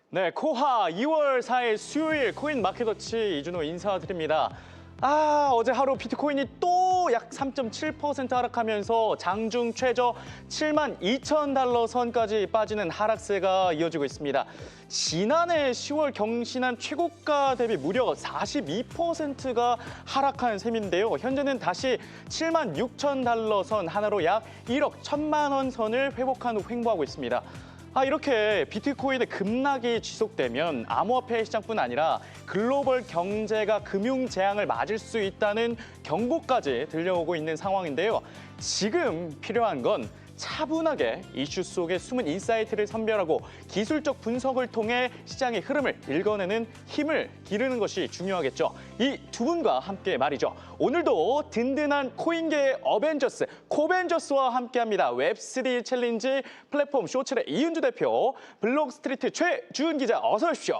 네, 코하 2월 4일 수요일 코인 마켓워치 이준호 인사드립니다. 어제 하루 비트코인이 또 약 3.7% 하락하면서 장중 최저 72,000달러 선까지 빠지는 하락세가 이어지고 있습니다. 지난해 10월 경신한 최고가 대비 무려 42%가 하락한 셈인데요. 현재는 다시 76,000달러 선 하나로 약 1억 1천만 원 선을 회복한 후 횡보하고 있습니다. 이렇게 비트코인의 급락이 지속되면 암호화폐 시장뿐 아니라 글로벌 경제가 금융 재앙을 맞을 수 있다는 경고까지 들려오고 있는 상황인데요. 지금 필요한 건 차분하게 이슈 속의 숨은 인사이트를 선별하고 기술적 분석을 통해 시장의 흐름을 읽어내는 힘을 기르는 것이 중요하겠죠. 이 두 분과 함께 말이죠. 오늘도 든든한 코인계의 어벤져스, 코벤져스와 함께합니다. 웹3 챌린지 플랫폼 쇼츠의 이은주 대표, 블록스트리트 최주은 기자 어서 오십시오.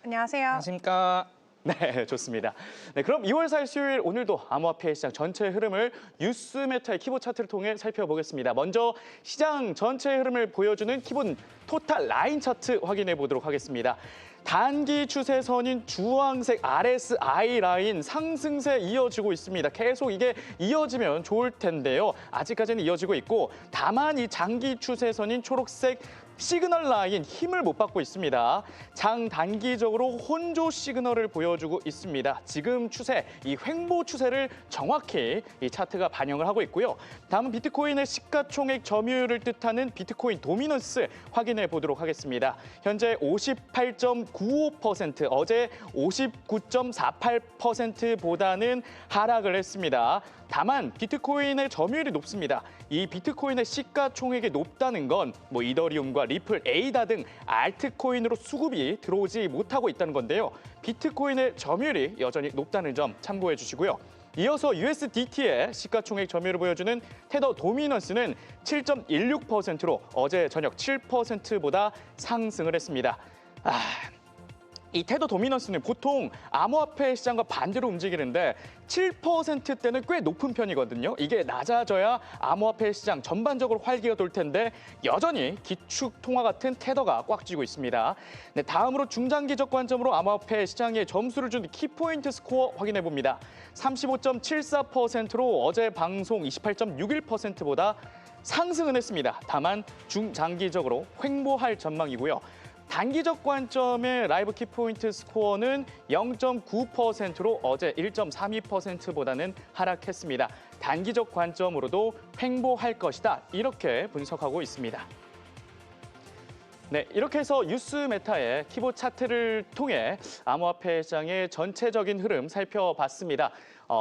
안녕하세요. 안녕하십니까. 네, 좋습니다. 네, 그럼 2월 4일 수요일 오늘도 암호화폐 시장 전체 흐름을 뉴스메타의 키보드 차트를 통해 살펴보겠습니다. 먼저 시장 전체 흐름을 보여주는 키보드 토탈 라인 차트 확인해 보도록 하겠습니다. 단기 추세선인 주황색 RSI 라인 상승세 이어지고 있습니다. 계속 이게 이어지면 좋을 텐데요. 아직까지는 이어지고 있고 다만 이 장기 추세선인 초록색 시그널 라인 힘을 못 받고 있습니다. 장단기적으로 혼조 시그널을 보여주고 있습니다. 지금 추세, 이 횡보 추세를 정확히 이 차트가 반영을 하고 있고요. 다음은 비트코인의 시가총액 점유율을 뜻하는 비트코인 도미넌스 확인해 보도록 하겠습니다. 현재 58.95%, 어제 59.48%보다는 하락을 했습니다. 다만 비트코인의 점유율이 높습니다. 이 비트코인의 시가총액이 높다는 건 이더리움과 리플, 에이다 등 알트코인으로 수급이 들어오지 못하고 있다는 건데요. 비트코인의 점유율이 여전히 높다는 점 참고해 주시고요. 이어서 USDT의 시가총액 점유율을 보여주는 테더 도미넌스는 7.16%로 어제 저녁 7%보다 상승을 했습니다. 이 테더 도미넌스는 보통 암호화폐 시장과 반대로 움직이는데 7%대는 꽤 높은 편이거든요. 이게 낮아져야 암호화폐 시장 전반적으로 활기가 돌 텐데 여전히 기축통화 같은 테더가 꽉 쥐고 있습니다. 네, 다음으로 중장기적 관점으로 암호화폐 시장에 점수를 준 키포인트 스코어 확인해 봅니다. 35.74%로 어제 방송 28.61%보다 상승은 했습니다. 다만 중장기적으로 횡보할 전망이고요. 단기적 관점의 라이브 키포인트 스코어는 0.9%로 어제 1.32%보다는 하락했습니다. 단기적 관점으로도 횡보할 것이다. 이렇게 분석하고 있습니다. 네, 이렇게 해서 뉴스메타의 키보드 차트를 통해 암호화폐 시장의 전체적인 흐름 살펴봤습니다.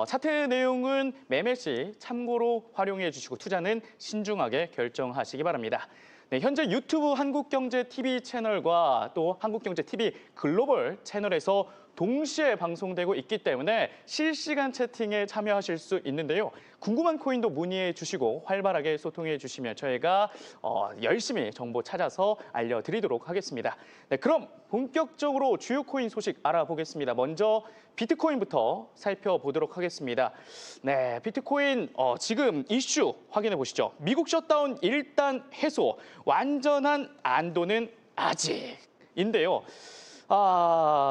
차트 내용은 매매 시 참고로 활용해 주시고 투자는 신중하게 결정하시기 바랍니다. 네, 현재 유튜브 한국경제TV 채널과 또 한국경제TV 글로벌 채널에서 동시에 방송되고 있기 때문에 실시간 채팅에 참여하실 수 있는데요. 궁금한 코인도 문의해 주시고 활발하게 소통해 주시면 저희가 열심히 정보 찾아서 알려드리도록 하겠습니다. 네, 그럼 본격적으로 주요 코인 소식 알아보겠습니다. 먼저 비트코인부터 살펴보도록 하겠습니다. 네, 비트코인 지금 이슈 확인해 보시죠. 미국 셧다운 일단 해소, 완전한 안도는 아직인데요.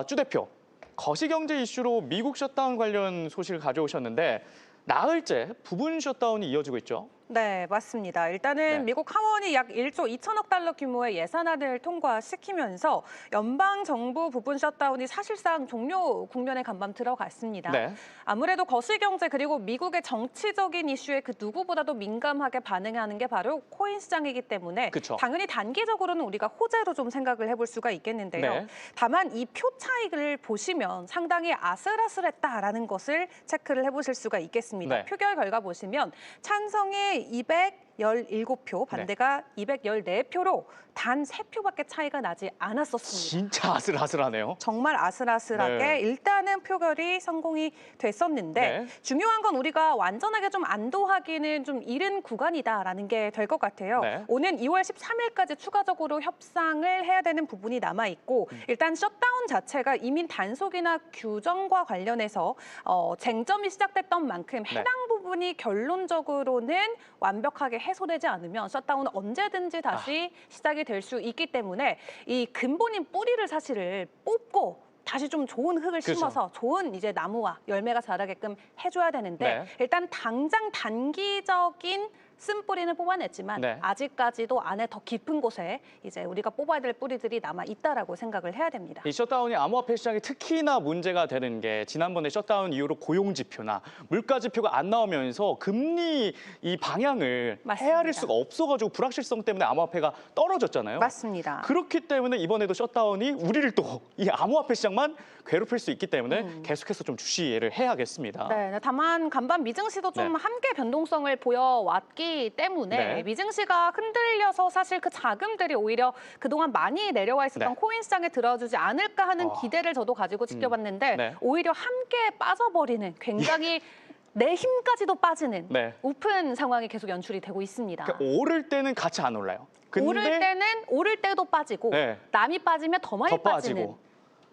주 대표. 거시경제 이슈로 미국 셧다운 관련 소식을 가져오셨는데 나흘째 부분 셧다운이 이어지고 있죠. 네, 맞습니다. 일단은 미국 하원이 약 1조 2천억 달러 규모의 예산안을 통과시키면서 연방 정부 부분 셧다운이 사실상 종료 국면에 간밤 들어갔습니다. 네. 아무래도 거시경제 그리고 미국의 정치적인 이슈에 그 누구보다도 민감하게 반응하는 게 바로 코인 시장이기 때문에 그쵸. 당연히 단기적으로는 우리가 호재로 좀 생각을 해볼 수가 있겠는데요. 네. 다만 이 표 차익을 보시면 상당히 아슬아슬했다라는 것을 체크를 해보실 수가 있겠습니다. 네. 표결 결과 보시면 찬성이 217표, 반대가 214표로 단 3표밖에 차이가 나지 않았었습니다. 진짜 아슬아슬하네요. 정말 아슬아슬하게 네. 일단은 표결이 성공이 됐었는데 네. 중요한 건 우리가 완전하게 좀 안도하기는 좀 이른 구간이다라는 게 될 것 같아요. 네. 오는 2월 13일까지 추가적으로 협상을 해야 되는 부분이 남아있고 일단 셧다운 자체가 이민 단속이나 규정과 관련해서 쟁점이 시작됐던 만큼 해당 부분 부분이 결론적으로는 완벽하게 해소되지 않으면 셧다운은 언제든지 다시 시작이 될 수 있기 때문에 이 근본인 뿌리를 사실을 뽑고 다시 좀 좋은 흙을 그렇죠. 심어서 좋은 이제 나무와 열매가 자라게끔 해줘야 되는데 네. 일단 당장 단기적인 쓴뿌리는 뽑아냈지만 네. 아직까지도 안에 더 깊은 곳에 이제 우리가 뽑아야 될 뿌리들이 남아 있다라고 생각을 해야 됩니다. 이 셧다운이 암호화폐 시장에 특히나 문제가 되는 게 지난번에 셧다운 이후로 고용 지표나 물가 지표가 안 나오면서 금리 이 방향을 맞습니다. 헤아릴 수가 없어가지고 불확실성 때문에 암호화폐가 떨어졌잖아요. 맞습니다. 그렇기 때문에 이번에도 셧다운이 우리를 또 이 암호화폐 시장만 괴롭힐 수 있기 때문에 계속해서 좀 주시를 해야겠습니다. 네, 다만 간밤 미증시도 좀 네. 함께 변동성을 보여왔기 때문에 네. 미증시가 흔들려서 사실 그 자금들이 오히려 그동안 많이 내려와 있었던 네. 코인 시장에 들어주지 않을까 하는 아. 기대를 저도 가지고 지켜봤는데 네. 오히려 함께 빠져버리는 굉장히 내 힘까지도 빠지는 네. 우픈 상황이 계속 연출이 되고 있습니다. 그러니까 오를 때는 같이 안 올라요. 근데 오를 때는 오를 때도 빠지고 네. 남이 빠지면 더 많이 더 빠지는. 빠지고.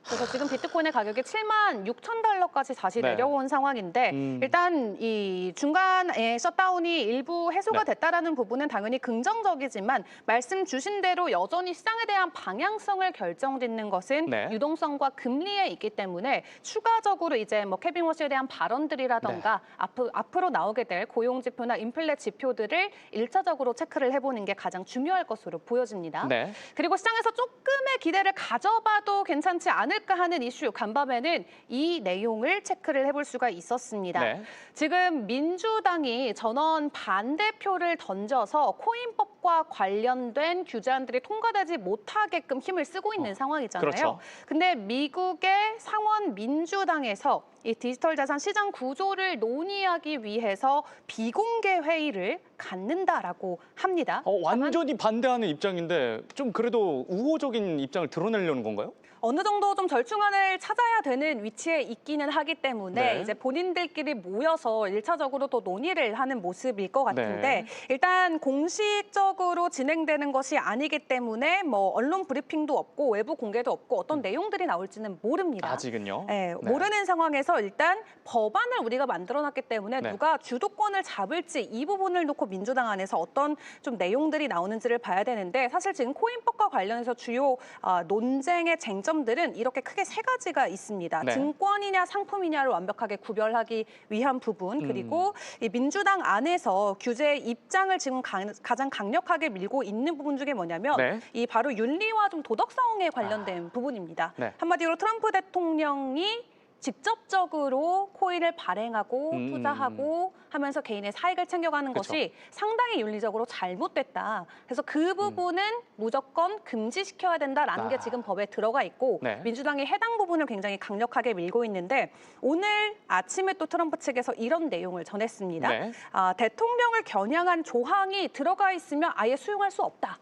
그래서 지금 비트코인의 가격이 76,000달러까지 다시 네. 내려온 상황인데 일단 이 중간에 셧다운이 일부 해소가 네. 됐다라는 부분은 당연히 긍정적이지만 말씀 주신 대로 여전히 시장에 대한 방향성을 결정짓는 것은 네. 유동성과 금리에 있기 때문에 추가적으로 이제 뭐 케빈 워시에 대한 발언들이라던가 네. 앞으로 나오게 될 고용 지표나 인플레 지표들을 일차적으로 체크를 해보는 게 가장 중요할 것으로 보여집니다. 네. 그리고 시장에서 조금의 기대를 가져봐도 괜찮지 않을까 하는 이슈 간밤에는 이 내용을 체크를 해볼 수가 있었습니다. 네. 지금 민주당이 전원 반대표를 던져서 코인법과 관련된 규제안들이 통과되지 못하게끔 힘을 쓰고 있는 상황이잖아요. 그렇죠. 근데 미국의 상원 민주당에서 이 디지털 자산 시장 구조를 논의하기 위해서 비공개 회의를 갖는다라고 합니다. 완전히 반대하는 입장인데 좀 그래도 우호적인 입장을 드러내려는 건가요? 어느 정도 좀 절충안을 찾아야 되는 위치에 있기는 하기 때문에 네. 이제 본인들끼리 모여서 일차적으로 또 논의를 하는 모습일 것 같은데 네. 일단 공식적으로 진행되는 것이 아니기 때문에 뭐 언론 브리핑도 없고 외부 공개도 없고 어떤 내용들이 나올지는 모릅니다. 아직은요? 네, 네. 모르는 상황에서 일단 법안을 우리가 만들어놨기 때문에 네. 누가 주도권을 잡을지 이 부분을 놓고 민주당 안에서 어떤 좀 내용들이 나오는지를 봐야 되는데 사실 지금 코인법과 관련해서 주요 논쟁의 쟁점들은 이렇게 크게 세 가지가 있습니다. 네. 증권이냐 상품이냐를 완벽하게 구별하기 위한 부분 그리고 이 민주당 안에서 규제 입장을 지금 가장 강력하게 밀고 있는 부분 중에 뭐냐면 네. 이 바로 윤리와 좀 도덕성에 관련된 부분입니다. 네. 한마디로 트럼프 대통령이 직접적으로 코인을 발행하고 투자하고 하면서 개인의 사익을 챙겨가는 그쵸. 것이 상당히 윤리적으로 잘못됐다. 그래서 그 부분은 무조건 금지시켜야 된다라는 게 지금 법에 들어가 있고 네. 민주당이 해당 부분을 굉장히 강력하게 밀고 있는데 오늘 아침에 또 트럼프 측에서 이런 내용을 전했습니다. 네. 대통령을 겨냥한 조항이 들어가 있으면 아예 수용할 수 없다.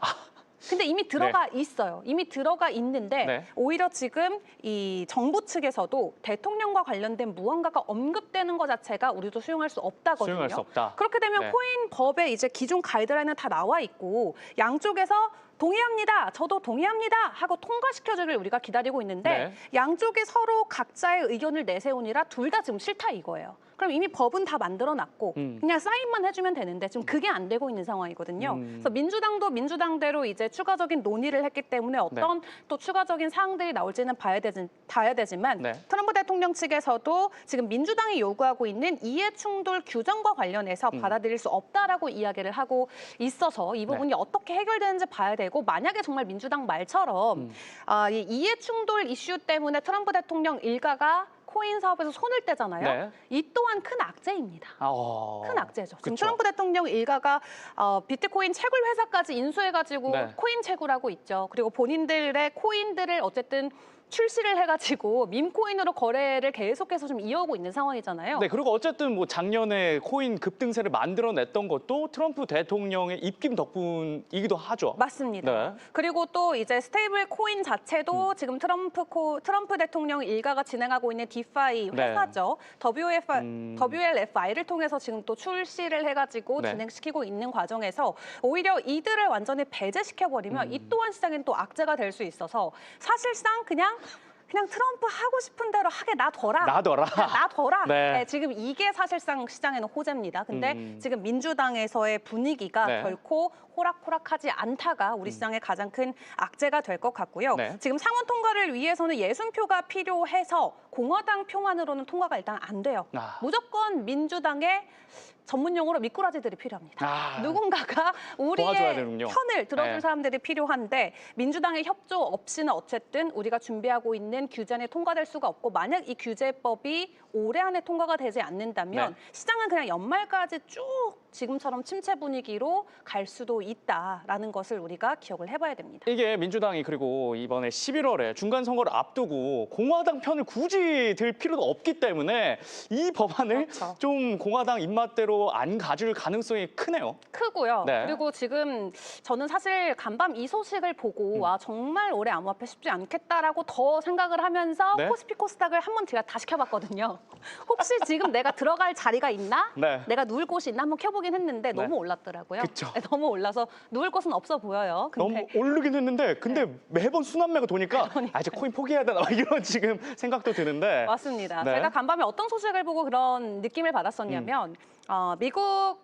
근데 이미 들어가 있어요. 이미 들어가 있는데 네. 오히려 지금 이 정부 측에서도 대통령과 관련된 무언가가 언급되는 것 자체가 우리도 수용할 수 없다거든요. 수용할 수 없다. 그렇게 되면 네. 코인 법에 이제 기존 가이드라인은 다 나와 있고 양쪽에서 동의합니다. 저도 동의합니다. 하고 통과시켜주길 우리가 기다리고 있는데 네. 양쪽이 서로 각자의 의견을 내세우니라 둘 다 지금 싫다 이거예요. 그럼 이미 법은 다 만들어놨고 그냥 사인만 해주면 되는데 지금 그게 안 되고 있는 상황이거든요. 그래서 민주당도 민주당대로 이제 추가적인 논의를 했기 때문에 어떤 또 추가적인 사항들이 나올지는 봐야 되지만 네. 트럼프 대통령 측에서도 지금 민주당이 요구하고 있는 이해충돌 규정과 관련해서 받아들일 수 없다라고 이야기를 하고 있어서 이 부분이 어떻게 해결되는지 봐야 되고 만약에 정말 민주당 말처럼 이 이해충돌 이슈 때문에 트럼프 대통령 일가가 코인 사업에서 손을 떼잖아요. 네. 이 또한 큰 악재입니다. 큰 악재죠. 지금 그쵸. 트럼프 대통령 일가가 비트코인 채굴 회사까지 인수해가지고 네. 코인 채굴하고 있죠. 그리고 본인들의 코인들을 어쨌든 출시를 해가지고 밈코인으로 거래를 계속해서 좀 이어오고 있는 상황이잖아요. 네, 그리고 어쨌든 뭐 작년에 코인 급등세를 만들어냈던 것도 트럼프 대통령의 입김 덕분이기도 하죠. 맞습니다. 네. 그리고 또 이제 스테이블 코인 자체도 지금 트럼프 대통령 일가가 진행하고 있는 디파이 네. 회사죠. WLFI를 통해서 지금 또 출시를 해가지고 네. 진행시키고 있는 과정에서 오히려 이들을 완전히 배제시켜버리면 이 또한 시장엔 또 악재가 될 수 있어서 사실상 그냥 그냥 트럼프 하고 싶은 대로 하게 놔둬라. 놔둬라. 그냥 놔둬라. 네. 네, 지금 이게 사실상 시장에는 호재입니다. 근데 지금 민주당에서의 분위기가 네. 결코 호락호락하지 않다가 우리 시장의 가장 큰 악재가 될 것 같고요. 네. 지금 상원 통과를 위해서는 60표가 필요해서 공화당 표만으로는 통과가 일단 안 돼요. 아. 무조건 민주당의 전문 용어로 미꾸라지들이 필요합니다. 아. 누군가가 도와줘야 우리의 되는군요. 편을 들어줄 네. 사람들이 필요한데 민주당의 협조 없이는 어쨌든 우리가 준비하고 있는 규제안이 통과될 수가 없고 만약 이 규제법이 올해 안에 통과가 되지 않는다면 네. 시장은 그냥 연말까지 쭉 지금처럼 침체 분위기로 갈 수도 있다라는 것을 우리가 기억을 해봐야 됩니다. 이게 민주당이 그리고 이번에 11월에 중간 선거를 앞두고 공화당 편을 굳이 들 필요도 없기 때문에 이 법안을 그렇죠. 좀 공화당 입맛대로 안 가줄 가능성이 크네요. 크고요. 네. 그리고 지금 저는 사실 간밤 이 소식을 보고 와 정말 올해 암호화폐 쉽지 않겠다라고 더 생각을 하면서 네. 코스피 코스닥을 한번 제가 다 시켜봤거든요. 혹시 지금 내가 들어갈 자리가 있나? 네. 내가 누울 곳이 있나? 한번 켜보긴 했는데 네. 너무 올랐더라고요. 그쵸. 네, 너무 올라서 누울 곳은 없어 보여요. 근데 너무 오르긴 했는데 근데 매번 순환매가 도니까 그러니까요. 이제 코인 포기해야 되나 이런 지금 생각도 드는데 맞습니다. 네. 제가 간밤에 어떤 소식을 보고 그런 느낌을 받았었냐면 미국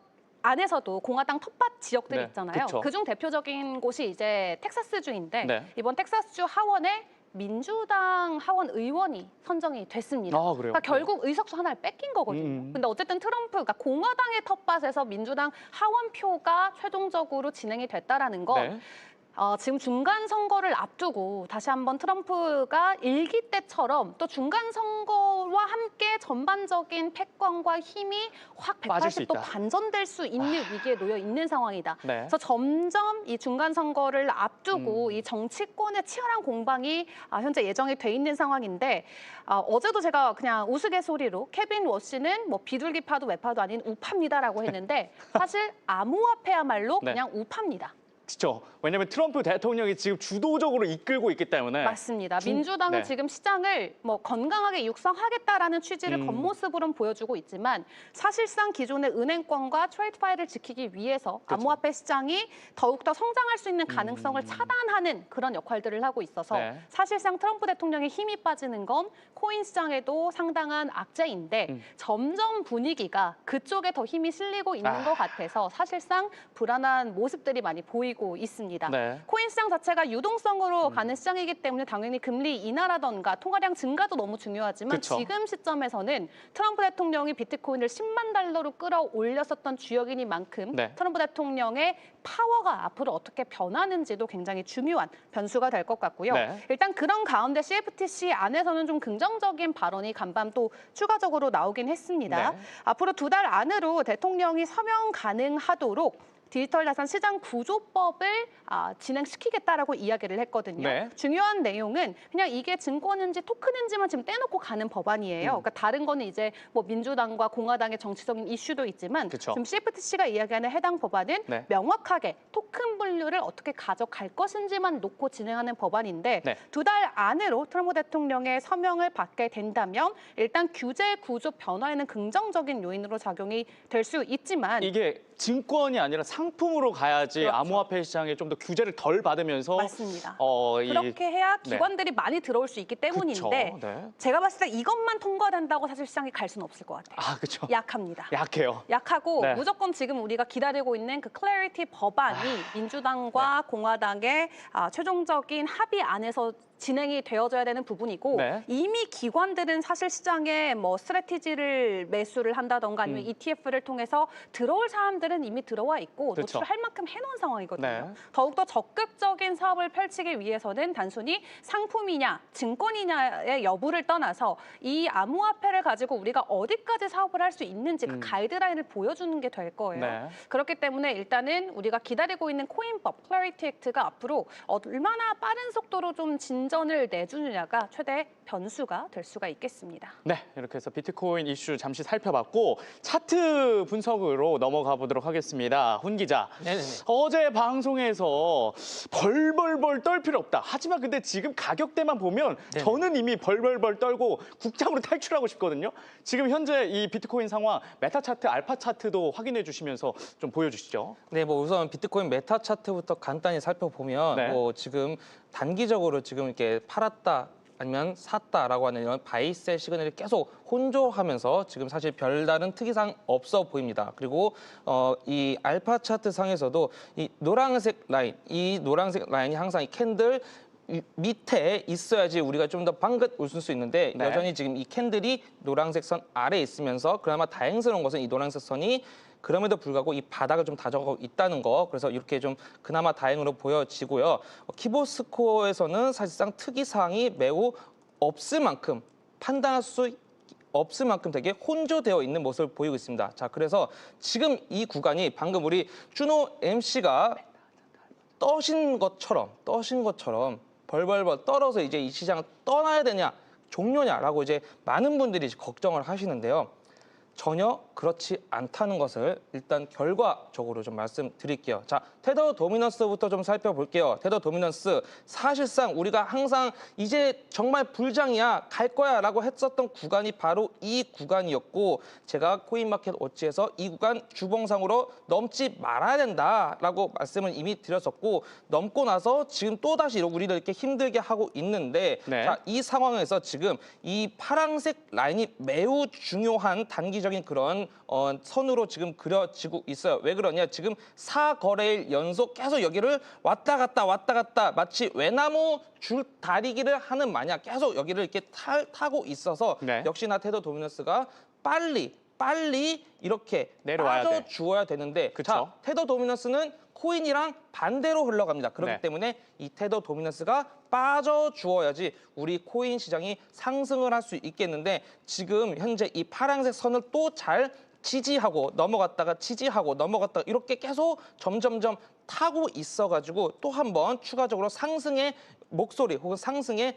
안에서도 공화당 텃밭 지역들이 네, 있잖아요. 그쵸. 그중 대표적인 곳이 이제 텍사스주인데 네. 이번 텍사스주 하원에 민주당 하원 의원이 선정이 됐습니다. 아, 그래요? 그러니까 결국 의석수 하나를 뺏긴 거거든요. 근데 어쨌든 트럼프, 그러니까 공화당의 텃밭에서 민주당 하원 표가 최종적으로 진행이 됐다라는 건 네. 지금 중간 선거를 앞두고 다시 한번 트럼프가 일기 때처럼 또 중간 선거와 함께 전반적인 패권과 힘이 확 빠질 수 180도 있다. 반전될 수 있는 위기에 놓여 있는 상황이다. 네. 그래서 점점 이 중간 선거를 앞두고 이 정치권의 치열한 공방이 현재 예정이 돼 있는 상황인데 어제도 제가 그냥 우스갯소리로 케빈 워시는 뭐 비둘기파도 외파도 아닌 우파입니다라고 했는데 사실 암호화폐야말로 네. 그냥 우파입니다. 그렇죠. 왜냐하면 트럼프 대통령이 지금 주도적으로 이끌고 있기 때문에 맞습니다. 민주당은 네. 지금 시장을 뭐 건강하게 육성하겠다라는 취지를 음. 겉모습으로는 보여주고 있지만 사실상 기존의 은행권과 트레이드 파일을 지키기 위해서 그렇죠. 암호화폐 시장이 더욱더 성장할 수 있는 가능성을 차단하는 그런 역할들을 하고 있어서 네. 사실상 트럼프 대통령의 힘이 빠지는 건 코인 시장에도 상당한 악재인데 점점 분위기가 그쪽에 더 힘이 실리고 있는 것 같아서 사실상 불안한 모습들이 많이 보이고 있습니다. 네. 코인 시장 자체가 유동성으로 가는 시장이기 때문에 당연히 금리 인하라던가 통화량 증가도 너무 중요하지만 그쵸. 지금 시점에서는 트럼프 대통령이 비트코인을 10만 달러로 끌어올렸었던 주역이니만큼 네. 트럼프 대통령의 파워가 앞으로 어떻게 변하는지도 굉장히 중요한 변수가 될 것 같고요. 네. 일단 그런 가운데 CFTC 안에서는 좀 긍정적인 발언이 간밤 또 추가적으로 나오긴 했습니다. 네. 앞으로 2달 안으로 대통령이 서명 가능하도록 디지털 자산 시장 구조법을 진행시키겠다라고 이야기를 했거든요. 네. 중요한 내용은 그냥 이게 증권인지 토큰인지만 지금 떼놓고 가는 법안이에요. 그러니까 다른 거는 이제 뭐 민주당과 공화당의 정치적인 이슈도 있지만 그쵸. 지금 CFTC가 이야기하는 해당 법안은 네. 명확하게 토큰 분류를 어떻게 가져갈 것인지만 놓고 진행하는 법안인데 네. 2달 안으로 트럼프 대통령의 서명을 받게 된다면 일단 규제 구조 변화에는 긍정적인 요인으로 작용이 될 수 있지만 이게 증권이 아니라 상품으로 가야지 그렇죠. 암호화폐 시장에 좀 더 규제를 덜 받으면서 맞습니다. 이 그렇게 해야 네. 기관들이 많이 들어올 수 있기 때문인데 그쵸. 네. 제가 봤을 때 이것만 통과된다고 사실 시장이 갈 수는 없을 것 같아요. 아, 그렇죠. 약합니다. 약해요. 약하고 네. 무조건 지금 우리가 기다리고 있는 그 클래리티 법안이 민주당과 공화당의 최종적인 합의 안에서 진행이 되어져야 되는 부분이고 네. 이미 기관들은 사실 시장에 뭐 스트래티지를 매수를 한다던가 아니면 ETF를 통해서 들어올 사람들은 이미 들어와 있고 그렇죠. 노출할 만큼 해놓은 상황이거든요. 네. 더욱더 적극적인 사업을 펼치기 위해서는 단순히 상품이냐 증권이냐의 여부를 떠나서 이 암호화폐를 가지고 우리가 어디까지 사업을 할 수 있는지 그 가이드라인을 보여주는 게 될 거예요. 네. 그렇기 때문에 일단은 우리가 기다리고 있는 코인법, 클래리티 액트가 앞으로 얼마나 빠른 속도로 좀 진전을 내주느냐가 최대 변수가 될 수가 있겠습니다. 네, 이렇게 해서 비트코인 이슈 잠시 살펴봤고 차트 분석으로 넘어가 보도록 하겠습니다. 훈 기자, 네네네. 어제 방송에서 벌벌벌 떨 필요 없다. 하지만 근데 지금 가격대만 보면 네네. 저는 이미 벌벌벌 떨고 국장으로 탈출하고 싶거든요. 지금 현재 이 비트코인 상황 메타 차트, 알파 차트도 확인해 주시면서 좀 보여주시죠. 네, 뭐 우선 비트코인 메타 차트부터 간단히 살펴보면 네. 뭐 지금 단기적으로 지금 이렇게 팔았다 아니면 샀다라고 하는 이런 바이셀 시그널이 계속 혼조하면서 지금 사실 별다른 특이사항 없어 보입니다. 그리고 이 알파 차트 상에서도 이 노란색 라인이 항상 이 캔들 밑에 있어야지 우리가 좀 더 방긋 웃을 수 있는데 네. 여전히 지금 이 캔들이 노란색 선 아래에 있으면서 그나마 다행스러운 것은 이 노란색 선이 그럼에도 불구하고 이 바닥을 좀 다져가고 있다는 거. 그래서 이렇게 좀 그나마 다행으로 보여지고요. 키보스코어에서는 사실상 특이사항이 매우 없을 만큼 판단할 수 없을 만큼 되게 혼조되어 있는 모습을 보이고 있습니다. 자, 그래서 지금 이 구간이 방금 우리 준호 MC가 떠신 것처럼 벌벌벌 떨어서 이제 이 시장을 떠나야 되냐, 종료냐라고 이제 많은 분들이 걱정을 하시는데요. 전혀 그렇지 않다는 것을 일단 결과적으로 좀 말씀드릴게요. 자, 테더 도미넌스부터 좀 살펴볼게요. 테더 도미넌스, 사실상 우리가 항상 이제 정말 불장이야, 갈 거야 라고 했었던 구간이 바로 이 구간이었고, 제가 코인마켓 워치에서 이 구간 주봉상으로 넘지 말아야 된다라고 말씀을 이미 드렸었고, 넘고 나서 지금 또다시 우리를 이렇게 힘들게 하고 있는데, 네. 자, 이 상황에서 지금 이 파란색 라인이 매우 중요한 단기적인 그런 선으로 지금 그려지고 있어요. 왜 그러냐? 지금 4거래일 연속 계속 여기를 왔다 갔다 마치 외나무 줄 다리기를 하는 마냥 계속 여기를 이렇게 타고 있어서 네. 역시나 테더 도미넌스가 빨리 이렇게 내려와야 돼. 빠져주어야 되는데, 그쵸. 자, 테더 도미넌스는 코인이랑 반대로 흘러갑니다. 그렇기 네. 때문에 이 테더 도미넌스가 빠져주어야지 우리 코인 시장이 상승을 할 수 있겠는데, 지금 현재 이 파란색 선을 또 잘 지지하고 넘어갔다가 이렇게 계속 점점점 타고 있어가지고 또 한 번 추가적으로 상승의 목소리 혹은 상승의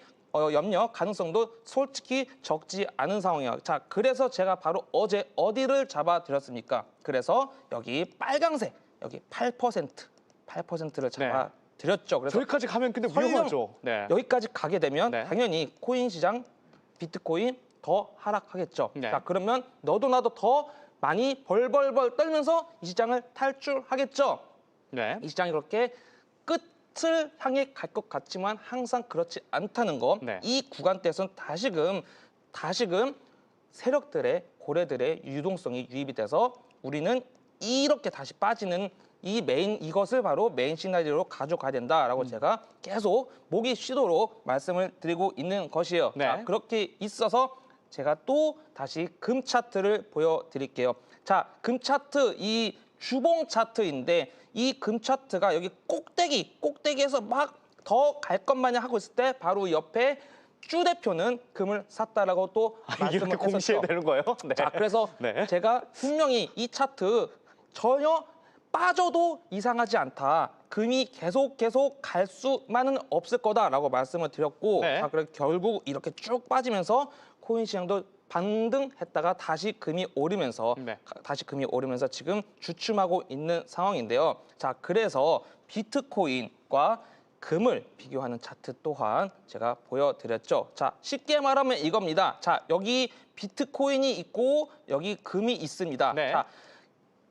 염려 가능성도 솔직히 적지 않은 상황이에요. 자, 그래서 제가 바로 어제 어디를 잡아드렸습니까? 그래서 여기 빨강색, 여기 8%를 잡아드렸죠. 그래서 저기까지 가면 근데 설령 위험하죠. 네. 여기까지 가게 되면 네. 당연히 코인 시장, 비트코인 더 하락하겠죠. 네. 자, 그러면 너도 나도 더 많이 벌벌벌 떨면서 이 시장을 탈출하겠죠. 네. 이 시장이 그렇게 끝을 향해 갈 것 같지만 항상 그렇지 않다는 거. 네. 이 구간대에서는 다시금 세력들의 고래들의 유동성이 유입이 돼서 우리는 이렇게 다시 빠지는 이것을 바로 메인 시나리오로 가져가야 된다라고 제가 계속 목이 쉬도록 말씀을 드리고 있는 것이에요. 네. 자, 그렇게 있어서 제가 또 다시 금 차트를 보여드릴게요. 자, 금 차트, 이 주봉 차트인데 이 금 차트가 여기 꼭대기에서 막 더 갈 것 마냥 하고 있을 때 바로 옆에 쭈 대표는 금을 샀다라고 또 말씀을 이렇게 했었죠. 공시되는 거예요? 네. 자, 그래서 네. 제가 분명히 이 차트 전혀 빠져도 이상하지 않다. 금이 계속 갈 수만은 없을 거다라고 말씀을 드렸고, 네. 자, 그래 결국 이렇게 쭉 빠지면서 코인 시장도 반등했다가 다시 금이 오르면서 네. 지금 주춤하고 있는 상황인데요. 자, 그래서 비트코인과 금을 비교하는 차트 또한 제가 보여드렸죠. 자, 쉽게 말하면 이겁니다. 자, 여기 비트코인이 있고 여기 금이 있습니다. 네. 자,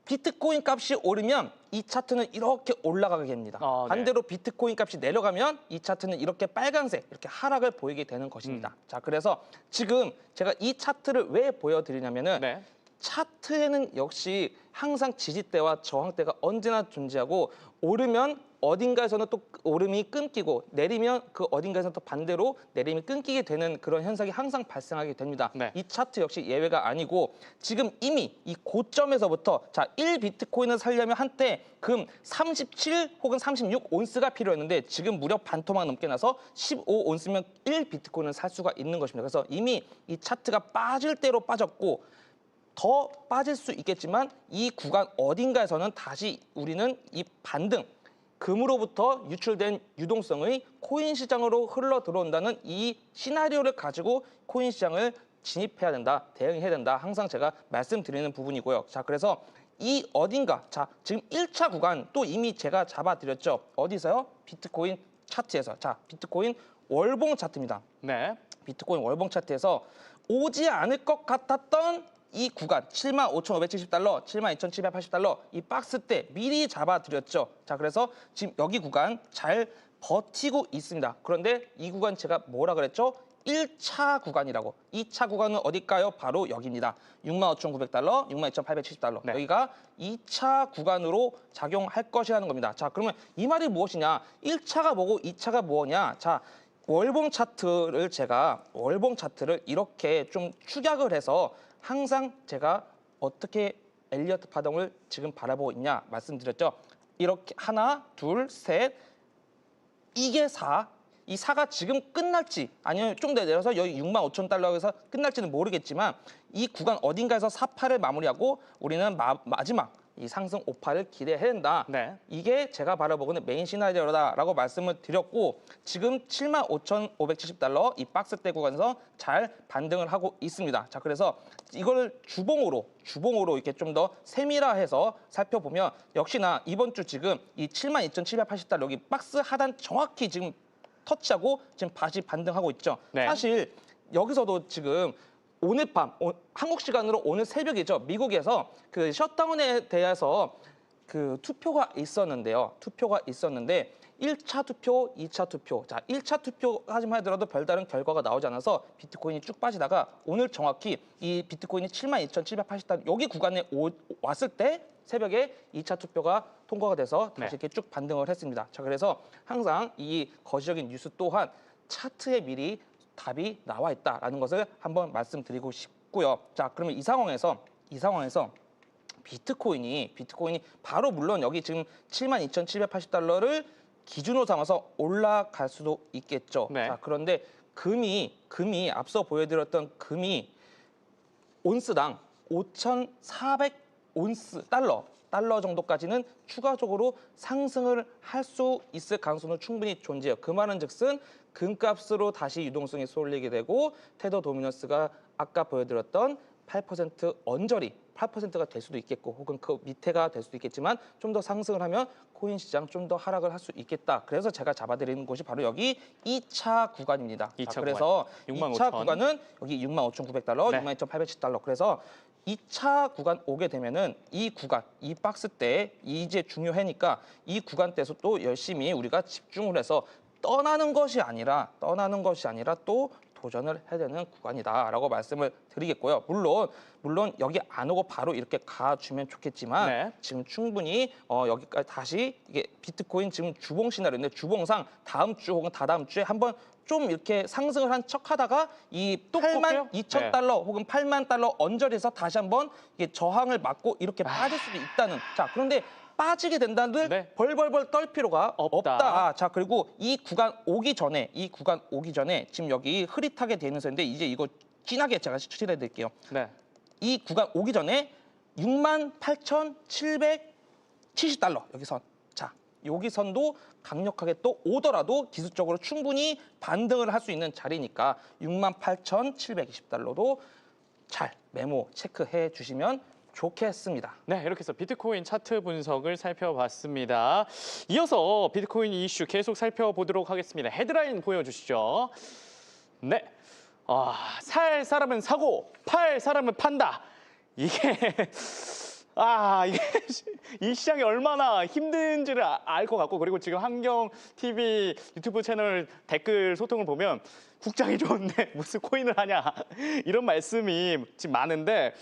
비트코인 값이 오르면 이 차트는 이렇게 올라가게 됩니다. 네. 반대로 비트코인 값이 내려가면 이 차트는 이렇게 빨간색, 이렇게 하락을 보이게 되는 것입니다. 자, 그래서 지금 제가 이 차트를 왜 보여드리냐면은 네. 차트에는 역시 항상 지지대와 저항대가 언제나 존재하고, 오르면 어딘가에서는 또 오름이 끊기고 내리면 그 어딘가에서는 또 반대로 내림이 끊기게 되는 그런 현상이 항상 발생하게 됩니다. 네. 이 차트 역시 예외가 아니고, 지금 이미 이 고점에서부터, 자, 1비트코인을 살려면 한때 금 37 혹은 36 온스가 필요했는데 지금 무려 반토막 넘게 나서 15 온스면 1비트코인을 살 수가 있는 것입니다. 그래서 이미 이 차트가 빠질 대로 빠졌고 더 빠질 수 있겠지만 이 구간 어딘가에서는 다시 우리는 이 반등, 금으로부터 유출된 유동성의 코인 시장으로 흘러 들어온다는 이 시나리오를 가지고 코인 시장을 진입해야 된다, 대응해야 된다, 항상 제가 말씀드리는 부분이고요. 자, 그래서 이 어딘가, 자, 지금 1차 구간 또 이미 제가 잡아드렸죠. 어디서요? 비트코인 차트에서. 자, 비트코인 월봉 차트입니다. 네. 비트코인 월봉 차트에서 오지 않을 것 같았던 이 구간 75,570달러, 72,780달러 이 박스 때 미리 잡아드렸죠. 자, 그래서 지금 여기 구간 잘 버티고 있습니다. 그런데 이 구간 제가 뭐라 그랬죠? 1차 구간이라고. 2차 구간은 어딜까요? 바로 여기입니다. 65,900달러, 62,870달러. 네. 여기가 2차 구간으로 작용할 것이라는 겁니다. 자, 그러면 이 말이 무엇이냐? 1차가 뭐고 2차가 뭐냐? 자, 월봉 차트를 이렇게 좀 축약을 해서 항상 제가 어떻게 엘리어트 파동을 지금 바라보고 있냐 말씀드렸죠. 이렇게 하나, 둘, 셋, 이게 4. 이 4가 지금 끝날지 아니면 좀 더 내려서 여기 65,000달러에서 끝날지는 모르겠지만 이 구간 어딘가에서 4파를 마무리하고 우리는 마지막 이 상승 5파를 기대해야 된다. 네. 이게 제가 바라보고는 메인 시나리오다라고 말씀을 드렸고 지금 75,570달러 이 박스대 구간에서 잘 반등을 하고 있습니다. 자, 그래서 이걸 주봉으로 이렇게 좀 더 세밀화해서 살펴보면 역시나 이번 주 지금 이 72,780달러 여기 박스 하단 정확히 지금 터치하고 지금 다시 반등하고 있죠. 네. 사실 여기서도 지금 오늘 밤, 한국 시간으로 오늘 새벽이죠. 미국에서 그 셧다운에 대해서 그 투표가 있었는데 1차 투표, 2차 투표. 자, 1차 투표까지만 하더라도 별다른 결과가 나오지 않아서 비트코인이 쭉 빠지다가 오늘 정확히 이 비트코인이 72,780달러 여기 구간에 왔을 때 새벽에 2차 투표가 통과가 돼서 다시 네. 이렇게 쭉 반등을 했습니다. 자, 그래서 항상 이 거시적인 뉴스 또한 차트에 미리 답이 나와 있다라는 것을 한번 말씀드리고 싶고요. 자, 그러면 이 상황에서 비트코인이 바로 물론 여기 지금 72,780달러를 기준으로 삼아서 올라갈 수도 있겠죠. 네. 자, 그런데 금이 앞서 보여드렸던 금이 온스당 5,400 달러 정도까지는 추가적으로 상승을 할 수 있을 가능성은 충분히 존재해요. 그 말은즉슨 금값으로 다시 유동성이 쏠리게 되고 테더 도미너스가 아까 보여드렸던 8% 언저리 8%가 될 수도 있겠고 혹은 그 밑에가 될 수도 있겠지만 좀 더 상승을 하면 코인 시장 좀 더 하락을 할 수 있겠다. 그래서 제가 잡아드리는 곳이 바로 여기 2차 구간입니다. 2차 자, 그래서 2차 65,000. 구간은 여기 65,900달러, 네. 62,870달러. 그래서 2차 구간 오게 되면은 이 구간, 이 박스 때 이제 중요하니까 이 구간 때에서 또 열심히 우리가 집중을 해서 떠나는 것이 아니라 또 도전을 해야 되는 구간이다라고 말씀을 드리겠고요. 물론 여기 안 오고 바로 이렇게 가주면 좋겠지만 네. 지금 충분히 여기까지 다시 이게 비트코인 지금 주봉 시나리오인데 주봉상 다음 주 혹은 다다음 주에 한번 좀 이렇게 상승을 한 척하다가 이 또 꺾여요? 82,000달러 혹은 8만 달러 언저리에서 다시 한번 이게 저항을 맞고 이렇게 빠질 수도 있다는. 자, 그런데 빠지게 된다는 네. 벌벌벌 떨 필요가 없다. 없다. 자, 그리고 이 구간 오기 전에 지금 여기 흐릿하게 돼 있는 선인데 이제 이거 진하게 제가 추출해 드릴게요. 네. 이 구간 오기 전에 68,770달러 여기 선. 자, 여기 선도 강력하게 또 오더라도 기술적으로 충분히 반등을 할 수 있는 자리니까 68,720달러도 잘 메모 체크해 주시면 좋겠습니다. 네, 이렇게 해서 비트코인 차트 분석을 살펴봤습니다. 이어서 비트코인 이슈 계속 살펴보도록 하겠습니다. 헤드라인 보여주시죠. 네, 살 사람은 사고, 팔 사람은 판다. 이게 이 시장이 얼마나 힘든지를 알 것 같고, 그리고 지금 환경 TV 유튜브 채널 댓글 소통을 보면 국장이 좋은데 무슨 코인을 하냐 이런 말씀이 지금 많은데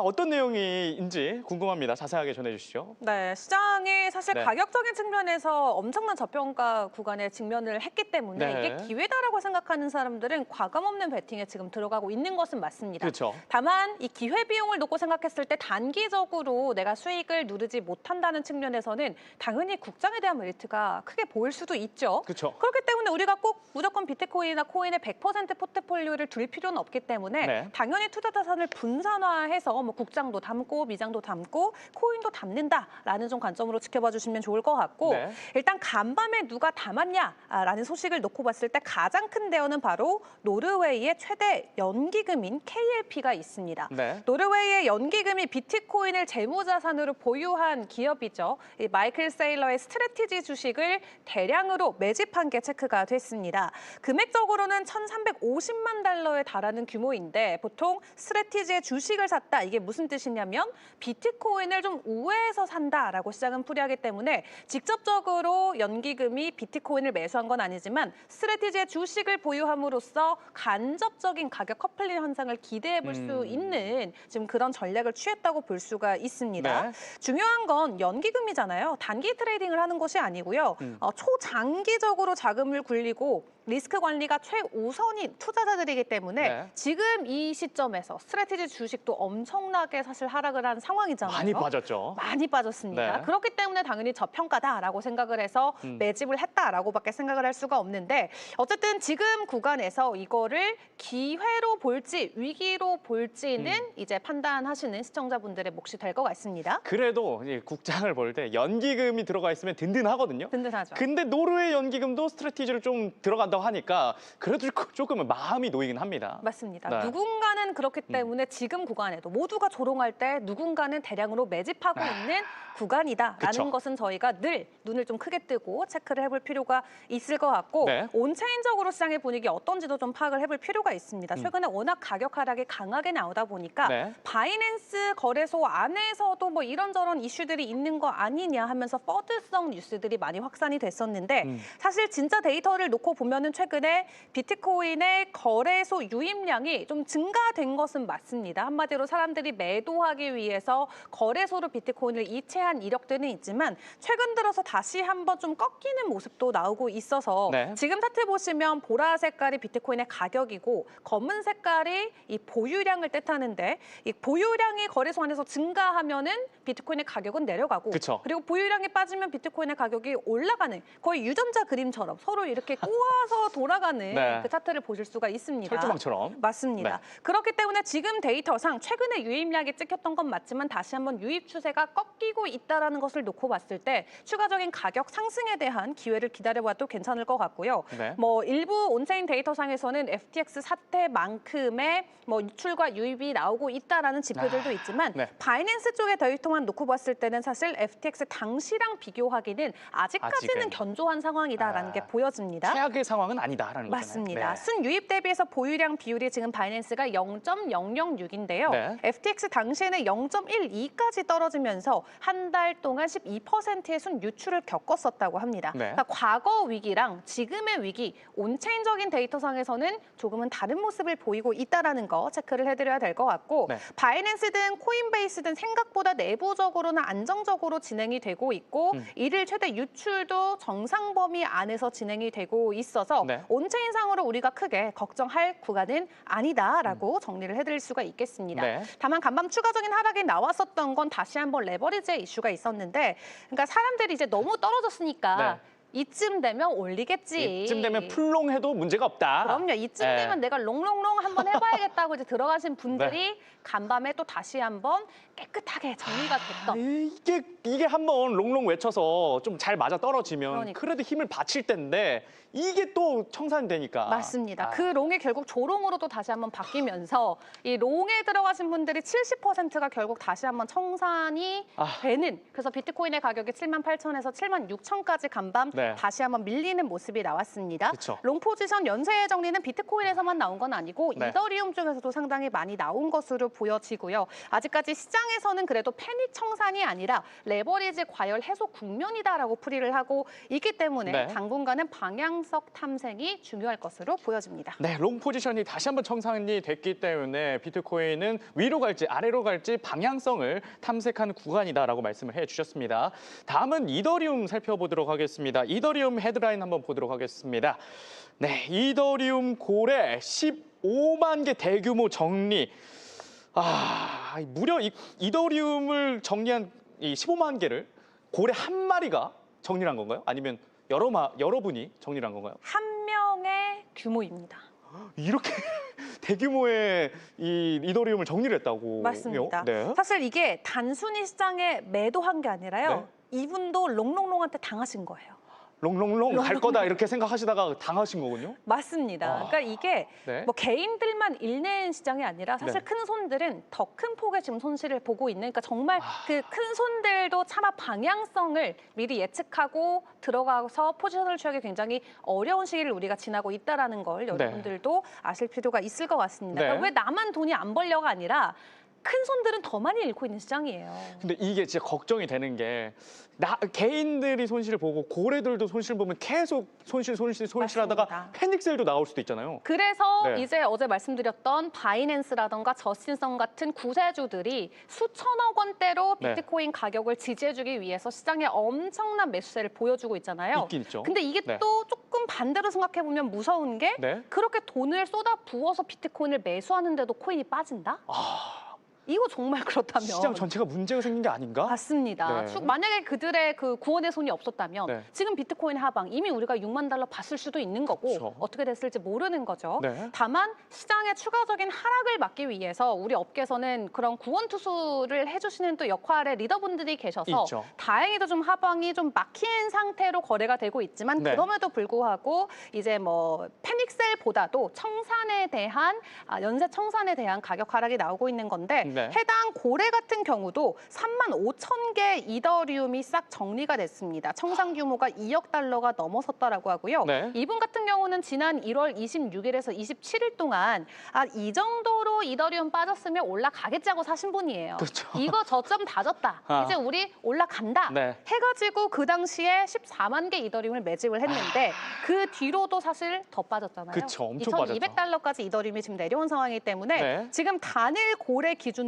어떤 내용인지 궁금합니다. 자세하게 전해주시죠. 네, 시장이 사실 네. 가격적인 측면에서 엄청난 저평가 구간에 직면을 했기 때문에 네. 이게 기회다라고 생각하는 사람들은 과감 없는 베팅에 지금 들어가고 있는 것은 맞습니다. 그렇죠. 다만 이 기회 비용을 놓고 생각했을 때 단기적으로 내가 수익을 누르지 못한다는 측면에서는 당연히 국장에 대한 메리트가 크게 보일 수도 있죠. 그렇죠. 그렇기 때문에 우리가 꼭 무조건 비트코인이나 코인의 100% 포트폴리오를 둘 필요는 없기 때문에 네. 당연히 투자 자산을 분산화해서 뭐 국장도 담고 미장도 담고 코인도 담는다라는 좀 관점으로 지켜봐 주시면 좋을 것 같고 네. 일단 간밤에 누가 담았냐라는 소식을 놓고 봤을 때 가장 큰 대어는 바로 노르웨이의 최대 연기금인 KLP가 있습니다. 네. 노르웨이의 연기금이 비트코인을 재무자산으로 보유한 기업이죠. 이 마이클 세일러의 스트래티지 주식을 대량으로 매집한 게 체크가 됐습니다. 금액적으로는 1,350만 달러에 달하는 규모인데 보통 스트래티지의 주식을 샀다. 이게 무슨 뜻이냐면 비트코인을 좀 우회해서 산다라고 시작은 풀이하기 때문에 직접적으로 연기금이 비트코인을 매수한 건 아니지만 스트래티지의 주식을 보유함으로써 간접적인 가격 커플링 현상을 기대해 볼 수 있는 지금 그런 전략을 취했다고 볼 수가 있습니다. 네. 중요한 건 연기금이잖아요. 단기 트레이딩을 하는 것이 아니고요. 초장기적으로 자금을 굴리고 리스크 관리가 최우선인 투자자들이기 때문에 네. 지금 이 시점에서 스트래티지 주식도 엄청나게 사실 하락을 한 상황이잖아요. 많이 빠졌죠. 많이 빠졌습니다. 네. 그렇기 때문에 당연히 저평가다라고 생각을 해서 매집을 했다라고밖에 생각을 할 수가 없는데 어쨌든 지금 구간에서 이거를 기회로 볼지 위기로 볼지는 이제 판단하시는 시청자분들의 몫이 될 것 같습니다. 그래도 이 국장을 볼 때 연기금이 들어가 있으면 든든하거든요. 든든하죠. 근데 노르웨이 연기금도 스트래티지를 좀 들어간다고 하니까 그래도 조금은 마음이 놓이긴 합니다. 맞습니다. 네. 누군가는 그렇기 때문에 지금 구간에도 모두가 조롱할 때 누군가는 대량으로 매집하고 있는 구간이다라는 그쵸. 것은 저희가 늘 눈을 좀 크게 뜨고 체크를 해볼 필요가 있을 것 같고 네. 온체인적으로 시장의 분위기 어떤지도 좀 파악을 해볼 필요가 있습니다. 최근에 워낙 가격 하락이 강하게 나오다 보니까 네. 바이낸스 거래소 안에서도 뭐 이런저런 이슈들이 있는 거 아니냐 하면서 퍼드성 뉴스들이 많이 확산이 됐었는데 사실 진짜 데이터를 놓고 보면은 최근에 비트코인의 거래소 유입량이 좀 증가된 것은 맞습니다. 한마디로 사람들이 매도하기 위해서 거래소로 비트코인을 이체한 이력들은 있지만 최근 들어서 다시 한번 좀 꺾이는 모습도 나오고 있어서 네. 지금 차트 보시면 보라 색깔이 비트코인의 가격이고 검은 색깔이 이 보유량을 뜻하는데 이 보유량이 거래소 안에서 증가하면은 비트코인의 가격은 내려가고 그쵸. 그리고 보유량이 빠지면 비트코인의 가격이 올라가는 거의 유전자 그림처럼 서로 이렇게 꼬아서 돌아가는 네. 그 차트를 보실 수가 있습니다. 철조망처럼. 맞습니다. 네. 그렇기 때문에 지금 데이터상 최근에 유입량이 찍혔던 건 맞지만 다시 한번 유입 추세가 꺾이고 있다는 것을 놓고 봤을 때 추가적인 가격 상승에 대한 기회를 기다려봐도 괜찮을 것 같고요. 네. 뭐 일부 온체인 데이터상에서는 FTX 사태만큼의 뭐 유출과 유입이 나오고 있다라는 지표들도 있지만 네. 바이낸스 쪽의 데이터만 놓고 봤을 때는 사실 FTX 당시랑 비교하기는 아직까지는 아직은. 견조한 상황이다라는 게 보여집니다. 최악의 상황은 아니다라는 맞습니다. 거잖아요. 네. 순유입 대비해서 보유량 비율이 지금 바이낸스가 0.006인데요. 네. FTX 당시에는 0.12까지 떨어지면서 한 달 동안 12%의 순유출을 겪었었다고 합니다. 네. 그러니까 과거 위기랑 지금의 위기, 온체인적인 데이터상에서는 조금은 다른 모습을 보이고 있다는 거 체크를 해드려야 될 것 같고 네. 바이낸스든 코인베이스든 생각보다 내부적으로는 안정적으로 진행이 되고 있고 일일 최대 유출도 정상 범위 안에서 진행이 되고 있어서 네. 온체인상으로 우리가 크게 걱정할 구간은 아니다라고 정리를 해드릴 수가 있겠습니다. 네. 다만 간밤 추가적인 하락이 나왔었던 건 다시 한번 레버리지의 이슈가 있었는데 그러니까 사람들이 이제 너무 떨어졌으니까 네. 이쯤 되면 올리겠지. 이쯤 되면 풀롱해도 문제가 없다. 그럼요. 이쯤 네. 되면 내가 롱롱롱 한번 해봐야겠다고 이제 들어가신 분들이 간밤에 또 다시 한번 깨끗하게 정리가 됐던. 이게 한번 롱롱 외쳐서 좀 잘 맞아 떨어지면 그러니까. 그래도 힘을 받칠 텐데 이게 또 청산되니까. 맞습니다. 그 롱이 결국 조롱으로 또 다시 한번 바뀌면서 이 롱에 들어가신 분들이 70%가 결국 다시 한번 청산이 되는 그래서 비트코인의 가격이 78,000에서 76,000까지 간밤 네. 다시 한번 밀리는 모습이 나왔습니다. 그쵸. 롱 포지션 연쇄 정리는 비트코인에서만 나온 건 아니고 네. 이더리움 쪽에서도 상당히 많이 나온 것으로 보여지고요. 아직까지 시장에서는 그래도 패닉 청산이 아니라 레버리지 과열 해소 국면이다라고 풀이를 하고 있기 때문에 네. 당분간은 방향성 탐색이 중요할 것으로 보여집니다. 네, 롱 포지션이 다시 한번 청산이 됐기 때문에 비트코인은 위로 갈지 아래로 갈지 방향성을 탐색하는 구간이다라고 말씀을 해주셨습니다. 다음은 이더리움 살펴보도록 하겠습니다. 이더리움 헤드라인 한번 보도록 하겠습니다. 네, 이더리움 고래 15만 개 대규모 정리. 무려 이더리움을 정리한 이 15만 개를 고래 한 마리가 정리를 한 건가요? 아니면 여러분이 정리를 한 건가요? 한 명의 규모입니다. 이렇게 대규모의 이 이더리움을 정리를 했다고. 맞습니다. 네. 사실 이게 단순히 시장에 매도한 게 아니라요. 네. 이분도 롱롱롱한테 당하신 거예요. 롱롱롱 갈 거다 이렇게 생각하시다가 당하신 거군요. 맞습니다. 아. 그러니까 이게 네. 뭐 개인들만 일내는 시장이 아니라 사실 네. 큰 손들은 더 큰 폭의 지금 손실을 보고 있는, 그러니까 정말 그 큰 손들도 차마 방향성을 미리 예측하고 들어가서 포지션을 취하기 굉장히 어려운 시기를 우리가 지나고 있다라는 걸 여러분들도 아실 필요가 있을 것 같습니다. 네. 그러니까 왜 나만 돈이 안 벌려가 아니라 큰 손들은 더 많이 잃고 있는 시장이에요. 근데 이게 진짜 걱정이 되는 게 개인들이 손실을 보고 고래들도 손실 보면 계속 손실하다가 맞습니다. 패닉셀도 나올 수도 있잖아요. 그래서 네. 이제 어제 말씀드렸던 바이낸스라던가 저신성 같은 구세주들이 수천억 원대로 네. 비트코인 가격을 지지해주기 위해서 시장에 엄청난 매수세를 보여주고 있잖아요. 있긴 있죠. 근데 이게 네. 또 조금 반대로 생각해보면 무서운 게 네. 그렇게 돈을 쏟아 부어서 비트코인을 매수하는데도 코인이 빠진다? 이거 정말 그렇다면 시장 전체가 문제가 생긴 게 아닌가? 맞습니다. 네. 만약에 그들의 그 구원의 손이 없었다면 네. 지금 비트코인 하방 이미 우리가 6만 달러 봤을 수도 있는 거고 그쵸. 어떻게 됐을지 모르는 거죠. 네. 다만 시장의 추가적인 하락을 막기 위해서 우리 업계에서는 그런 구원 투수를 해주시는 또 역할의 리더분들이 계셔서 있죠. 다행히도 좀 하방이 좀 막힌 상태로 거래가 되고 있지만 네. 그럼에도 불구하고 이제 뭐 패닉셀보다도 청산에 대한 연쇄 청산에 대한 가격 하락이 나오고 있는 건데 네. 해당 고래 같은 경우도 3만 5천 개 이더리움이 싹 정리가 됐습니다. 청산 규모가 2억 달러가 넘어섰다라고 하고요. 네. 이분 같은 경우는 지난 1월 26일에서 27일 동안 이 정도로 이더리움 빠졌으면 올라가겠지 하고 사신 분이에요. 그렇죠. 이거 저점 다졌다. 이제 우리 올라간다. 네. 해가지고 그 당시에 14만 개 이더리움을 매집을 했는데 그 뒤로도 사실 더 빠졌잖아요. 그쵸, 엄청 2,200달러까지 이더리움이 지금 내려온 상황이기 때문에 네. 지금 단일 고래 기준으로는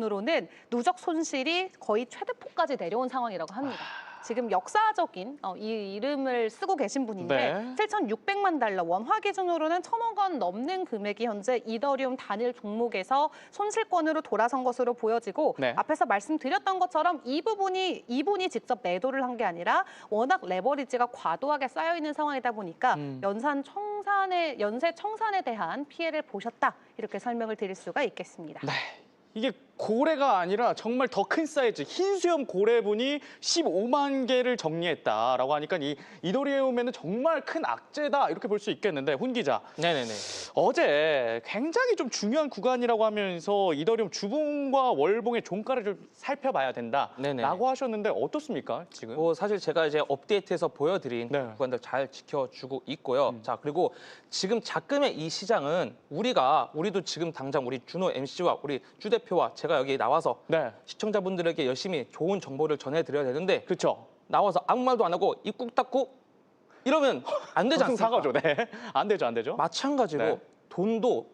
누적 손실이 거의 최대폭까지 내려온 상황이라고 합니다. 지금 역사적인 이 이름을 쓰고 계신 분인데 네. 7,600만 달러 원화 기준으로는 1,000억 원 넘는 금액이 현재 이더리움 단일 종목에서 손실권으로 돌아선 것으로 보여지고 네. 앞에서 말씀드렸던 것처럼 이분이 직접 매도를 한 게 아니라 워낙 레버리지가 과도하게 쌓여 있는 상황이다 보니까 연쇄 청산에 대한 피해를 보셨다 이렇게 설명을 드릴 수가 있겠습니다. 네. 이게 고래가 아니라 정말 더 큰 사이즈 흰수염 고래분이 15만 개를 정리했다라고 하니까 이 이더리움에는 정말 큰 악재다 이렇게 볼 수 있겠는데 훈 기자 네네네. 어제 굉장히 좀 중요한 구간이라고 하면서 이더리움 주봉과 월봉의 종가를 좀 살펴봐야 된다라고 네네. 하셨는데 어떻습니까 지금? 사실 제가 이제 업데이트해서 보여드린 네. 구간들 잘 지켜주고 있고요. 자, 그리고 지금 작금의 이 시장은 우리도 지금 당장 우리 준호 MC와 우리 주 대표와 제가 여기 나와서 네, 시청자분들에게 열심히 좋은 정보를 전해드려야 되는데 그렇죠. 나와서 아무 말도 안 하고 입 꾹 닫고 이러면 안 되지 않습니까? 사가죠, 네, 안 되죠. 마찬가지로 네.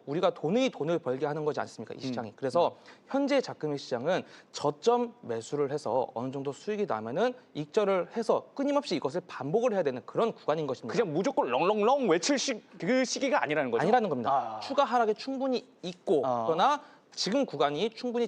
우리가 돈을 벌게 하는 거지 않습니까? 이 시장이. 그래서 현재 작금의 시장은 저점 매수를 해서 어느 정도 수익이 나면은 익절을 해서 끊임없이 이것을 반복을 해야 되는 그런 구간인 것입니다. 그냥 무조건 렁렁렁 외칠 그 시기가 아니라는 거죠? 아니라는 겁니다. 아. 추가 하락이 충분히 있고 그러나 지금 구간이 충분히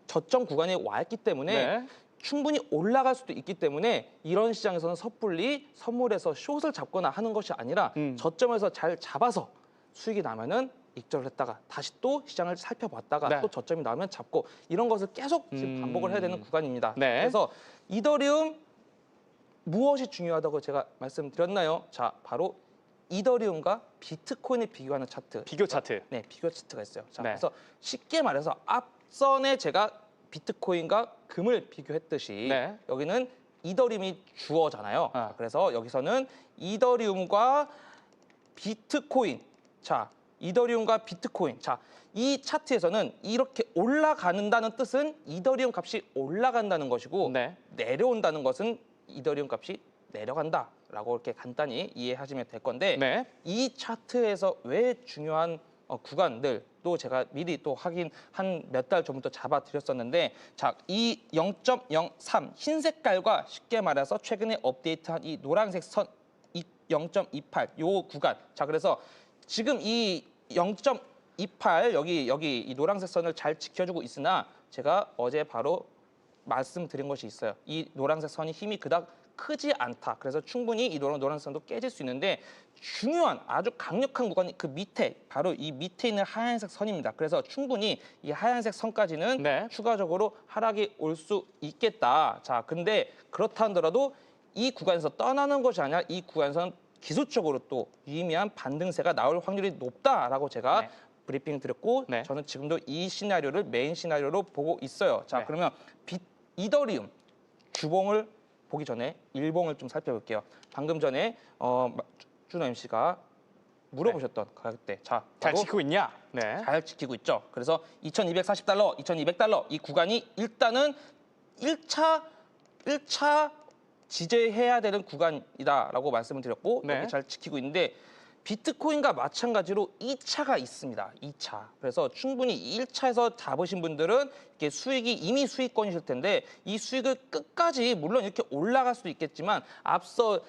저점 구간에 와 있기 때문에 네. 충분히 올라갈 수도 있기 때문에 이런 시장에서는 섣불리 선물해서 숏을 잡거나 하는 것이 아니라 저점에서 잘 잡아서 수익이 나면은 익절을 했다가 다시 또 시장을 살펴봤다가 네. 또 저점이 나오면 잡고 이런 것을 계속 지금 반복을 해야 되는 구간입니다. 네. 그래서 이더리움 무엇이 중요하다고 제가 말씀드렸나요? 자, 바로 이더리움과 비트코인을 비교하는 차트. 비교 차트. 네, 비교 차트가 있어요. 자, 네. 그래서 쉽게 말해서 앞선에 제가 비트코인과 금을 비교했듯이 네. 여기는 이더리움이 주어잖아요. 아. 자, 그래서 여기서는 이더리움과 비트코인. 자, 이더리움과 비트코인. 자, 이 차트에서는 이렇게 올라가는다는 뜻은 이더리움 값이 올라간다는 것이고 네. 내려온다는 것은 이더리움 값이 내려간다라고 이렇게 간단히 이해하시면 될 건데 네. 이 차트에서 왜 중요한 구간들도 제가 미리 또 확인 한 몇 달 전부터 잡아드렸었는데 자, 이 0.03 흰 색깔과 쉽게 말해서 최근에 업데이트한 이 노란색 선 0.28 요 구간. 자, 그래서 지금 이 0.28 여기 이 노란색 선을 잘 지켜주고 있으나 제가 어제 바로 말씀드린 것이 있어요. 이 노란색 선이 힘이 그닥 크지 않다. 그래서 충분히 이 노란색 선도 깨질 수 있는데 중요한 아주 강력한 구간이 그 밑에 바로 이 밑에 있는 하얀색 선입니다. 그래서 충분히 이 하얀색 선까지는 네. 추가적으로 하락이 올 수 있겠다. 자, 근데 그렇다 하더라도 이 구간에서 떠나는 것이 아니라 이 구간에서는 기술적으로 또 유의미한 반등세가 나올 확률이 높다라고 제가 네. 브리핑 드렸고 네. 저는 지금도 이 시나리오를 메인 시나리오로 보고 있어요. 자, 네. 그러면 이더리움 주봉을 보기 전에 일봉을 좀 살펴볼게요. 방금 전에 준호 MC가 물어보셨던 가격대. 자, 잘 바로 지키고 있냐? 네. 잘 지키고 있죠. 그래서 2,240달러, 2,200달러 이 구간이 일단은 1차 지지해야 되는 구간이다라고 말씀을 드렸고 네. 여기 잘 지키고 있는데 비트코인과 마찬가지로 2차가 있습니다. 2차. 그래서 충분히 1차에서 잡으신 분들은 이렇게 수익이 이미 수익권이실 텐데 이 수익을 끝까지 물론 이렇게 올라갈 수도 있겠지만 앞서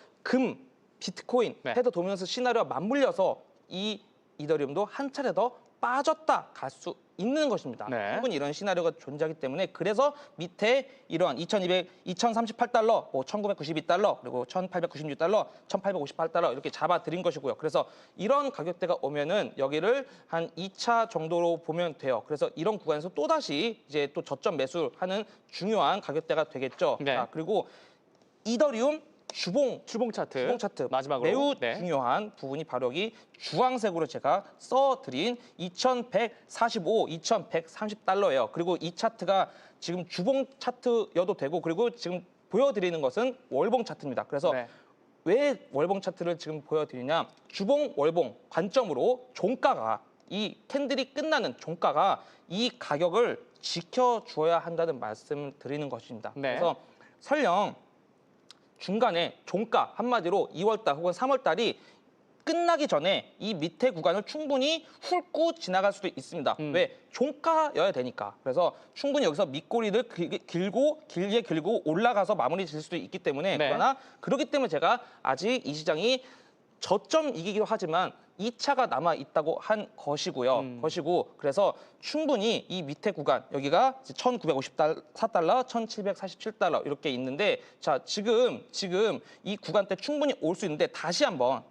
비트코인, 네. 테더 도미넌스 시나리오와 맞물려서 이 이더리움도 한 차례 더 빠졌다 갈 수 있는 것입니다. 네. 충분히 이런 시나리오가 존재하기 때문에 그래서 밑에 이러한 2,038달러, 뭐 1,992달러, 그리고 1,896달러, 1,858달러 이렇게 잡아드린 것이고요. 그래서 이런 가격대가 오면은 여기를 한 2차 정도로 보면 돼요. 그래서 이런 구간에서 또다시 이제 또 저점 매수하는 중요한 가격대가 되겠죠. 네. 자, 그리고 이더리움 주봉 차트 마지막으로 매우 네. 중요한 부분이 바로 여기 주황색으로 제가 써드린 2,145, 2,130달러예요. 그리고 이 차트가 지금 주봉 차트여도 되고 그리고 지금 보여드리는 것은 월봉 차트입니다. 그래서 네. 왜 월봉 차트를 지금 보여드리냐? 주봉, 월봉 관점으로 종가가 이 캔들이 끝나는 종가가 이 가격을 지켜줘야 한다는 말씀을 드리는 것입니다. 네. 그래서 설령 중간에 종가 한마디로 2월달 혹은 3월달이 끝나기 전에 이 밑에 구간을 충분히 훑고 지나갈 수도 있습니다. 왜? 종가여야 되니까. 그래서 충분히 여기서 밑꼬리를 길게 길고 올라가서 마무리 질 수도 있기 때문에 네. 그러나 그렇기 때문에 제가 아직 이 시장이 저점이기도 하지만 2차가 남아 있다고 한 것이고요. 그래서 충분히 이 밑에 구간 여기가 1,954달러, 1,747달러 이렇게 있는데 자 지금 이 구간대 충분히 올 수 있는데 다시 한번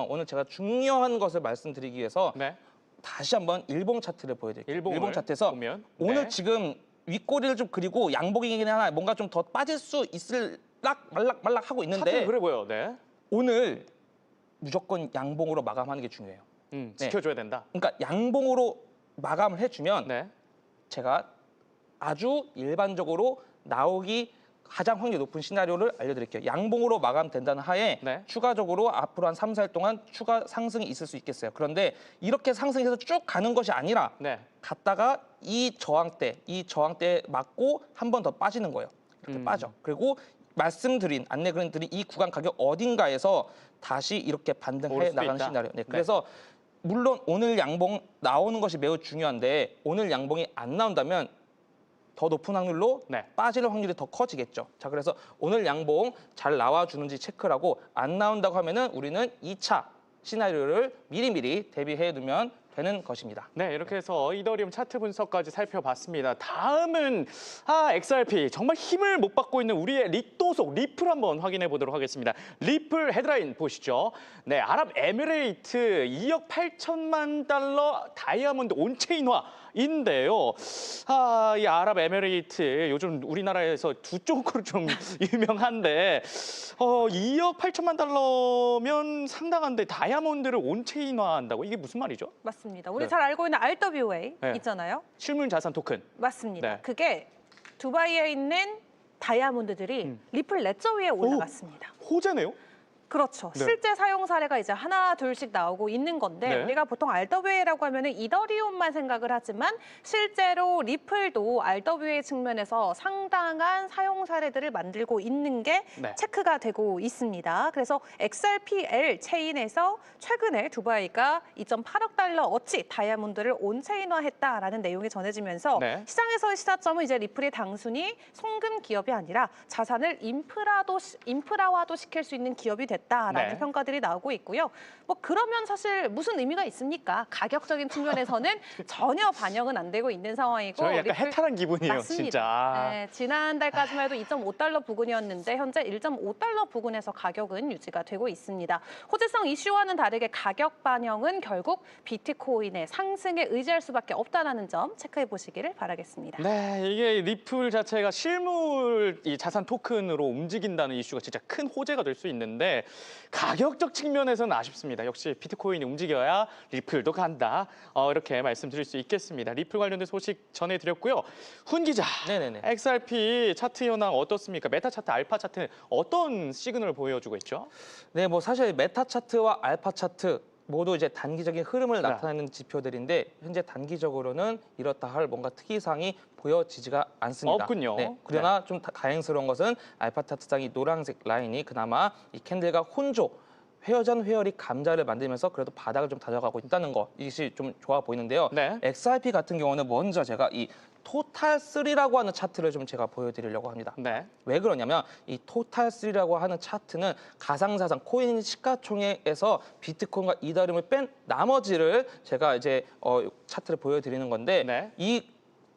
오늘 제가 중요한 것을 말씀드리기 위해서 네. 다시 한번 일봉 차트를 보여드릴게요. 일봉을 일봉 차트에서 보면, 오늘 네. 지금 윗꼬리를 좀 그리고 양봉이긴 하나 뭔가 좀 더 빠질 수 있을 말락 하고 있는데 차트 그래 보여. 네. 오늘 무조건 양봉으로 마감하는 게 중요해요. 지켜줘야 된다. 그러니까 양봉으로 마감을 해주면 네. 제가 아주 일반적으로 나오기 가장 확률이 높은 시나리오를 알려드릴게요. 양봉으로 마감된다는 하에 네. 추가적으로 앞으로 한 3, 4일 동안 추가 상승이 있을 수 있겠어요. 그런데 이렇게 상승해서 쭉 가는 것이 아니라 네. 갔다가 이 저항대에 맞고 한 번 더 빠지는 거예요. 이렇게 빠져. 그리고 말씀드린 안내그림들이 이 구간 가격 어딘가에서 다시 이렇게 오를 반등해 수도 나가는 있다. 시나리오. 네. 그래서 물론 오늘 양봉 나오는 것이 매우 중요한데 오늘 양봉이 안 나온다면 더 높은 확률로 네. 빠질 확률이 더 커지겠죠. 자, 그래서 오늘 양봉 잘 나와주는지 체크를 하고 안 나온다고 하면은 우리는 2차 시나리오를 미리미리 대비해 두면 되는 것입니다. 네, 이렇게 해서 이더리움 차트 분석까지 살펴봤습니다. 다음은 XRP 정말 힘을 못 받고 있는 우리의 리또속 리플 한번 확인해 보도록 하겠습니다. 리플 헤드라인 보시죠. 네, 아랍에미레이트 2억 8천만 달러 다이아몬드 온체인화인데요. 이 아랍에미레이트 요즘 우리나라에서 두 쪽으로 좀 유명한데 2억 8천만 달러면 상당한데 다이아몬드를 온체인화한다고 이게 무슨 말이죠? 맞습니다. 우리 네. 잘 알고 있는 RWA 네. 있잖아요. 실물 자산 토큰. 맞습니다. 네. 그게 두바이에 있는 다이아몬드들이 리플 레저 위에 올라갔습니다. 호재네요? 그렇죠. 네. 실제 사용 사례가 이제 하나 둘씩 나오고 있는 건데 네. 우리가 보통 RWA라고 하면은 이더리움만 생각을 하지만 실제로 리플도 RWA 측면에서 상당한 사용 사례들을 만들고 있는 게 네. 체크가 되고 있습니다. 그래서 XRPL 체인에서 최근에 두바이가 2.8억 달러 어치 다이아몬드를 온체인화했다라는 내용이 전해지면서 네. 시장에서의 시사점은 이제 리플이 단순히 송금 기업이 아니라 자산을 인프라화도 시킬 수 있는 기업이 됐다. 됐다라는 네. 평가들이 나오고 있고요. 뭐 그러면 사실 무슨 의미가 있습니까? 가격적인 측면에서는 전혀 반영은 안 되고 있는 상황이고 저희 약간 리플 해탈한 기분이에요, 맞습니다. 진짜. 네, 지난달까지만 해도 2.5달러 부근이었는데 현재 1.5달러 부근에서 가격은 유지가 되고 있습니다. 호재성 이슈와는 다르게 가격 반영은 결국 비트코인의 상승에 의지할 수밖에 없다는 점 체크해 보시기를 바라겠습니다. 네, 이게 리플 자체가 실물 이 자산 토큰으로 움직인다는 이슈가 진짜 큰 호재가 될 수 있는데 가격적 측면에서는 아쉽습니다. 역시 비트코인이 움직여야 리플도 간다. 이렇게 말씀드릴 수 있겠습니다. 리플 관련된 소식 전해드렸고요. 훈 기자, 네네네. XRP 차트 현황 어떻습니까? 메타 차트, 알파 차트는 어떤 시그널을 보여주고 있죠? 네, 뭐 사실 메타 차트와 알파 차트 모두 이제 단기적인 흐름을 네. 나타내는 지표들인데 현재 단기적으로는 이렇다 할 뭔가 특이사항이 보여지지가 않습니다. 없군요. 네, 그러나 좀 다행스러운 것은 알파 차트상이 노란색 라인이 그나마 이 캔들과 혼조 회어전 회열이 감자를 만들면서 그래도 바닥을 좀 다져가고 있다는 거 이것이 좀 좋아 보이는데요. 네. XRP 같은 경우는 먼저 제가 이 토탈3라고 하는 차트를 좀 제가 보여드리려고 합니다. 네. 왜 그러냐면 이 토탈3라고 하는 차트는 가상자산 코인 시가총액에서 비트코인과 이더리움을 뺀 나머지를 제가 이제 차트를 보여드리는 건데 네. 이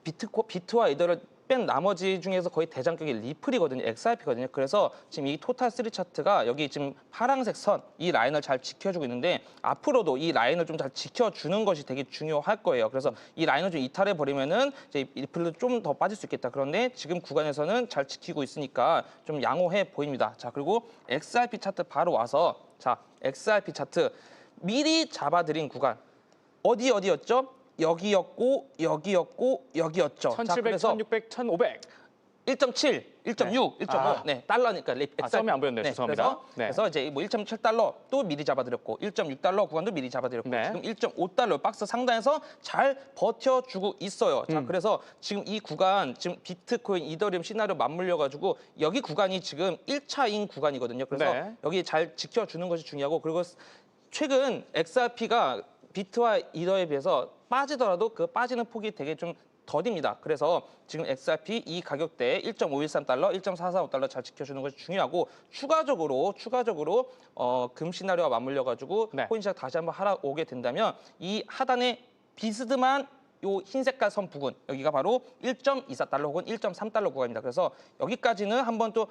비트와 이더를 뺀 나머지 중에서 거의 대장격이 리플이거든요. XRP거든요. 그래서 지금 이 토탈3 차트가 여기 지금 파란색 선, 이 라인을 잘 지켜주고 있는데 앞으로도 이 라인을 좀 잘 지켜주는 것이 되게 중요할 거예요. 그래서 이 라인을 좀 이탈해버리면은 이제 리플도 좀 더 빠질 수 있겠다. 그런데 지금 구간에서는 잘 지키고 있으니까 좀 양호해 보입니다. 자, 그리고 XRP 차트 바로 와서 자, XRP 차트 미리 잡아드린 구간 어디였죠? 여기였고 여기였죠. 1700, 1600, 1500. 1.7, 1.6, 1.5, 아. 네, 달러니까 썸이 안 보였네요. 죄송합니다. 그래서 이제 뭐 1.7달러 또 미리 잡아드렸고 1.6달러 구간도 미리 잡아드렸고 네. 지금 1.5달러 박스 상단에서 잘 버텨주고 있어요. 자, 그래서 지금 이 구간 지금 비트코인, 이더리움 시나리오 맞물려 가지고 여기 구간이 지금 1차인 구간이거든요. 그래서 네. 여기 잘 지켜주는 것이 중요하고 그리고 최근 XRP가 비트와 이더에 비해서 빠지더라도 그 빠지는 폭이 되게 좀 더딥니다. 그래서 지금 XRP 이 가격대에 1.513달러, 1.445달러 잘 지켜주는 것이 중요하고 추가적으로 금 시나리오와 맞물려 가지고 네. 코인 시장 다시 한번 하락오게 된다면 이 하단에 비스듬한 요 흰색깔 선 부근 여기가 바로 1.24달러 혹은 1.3달러 구간입니다. 그래서 여기까지는 한번 또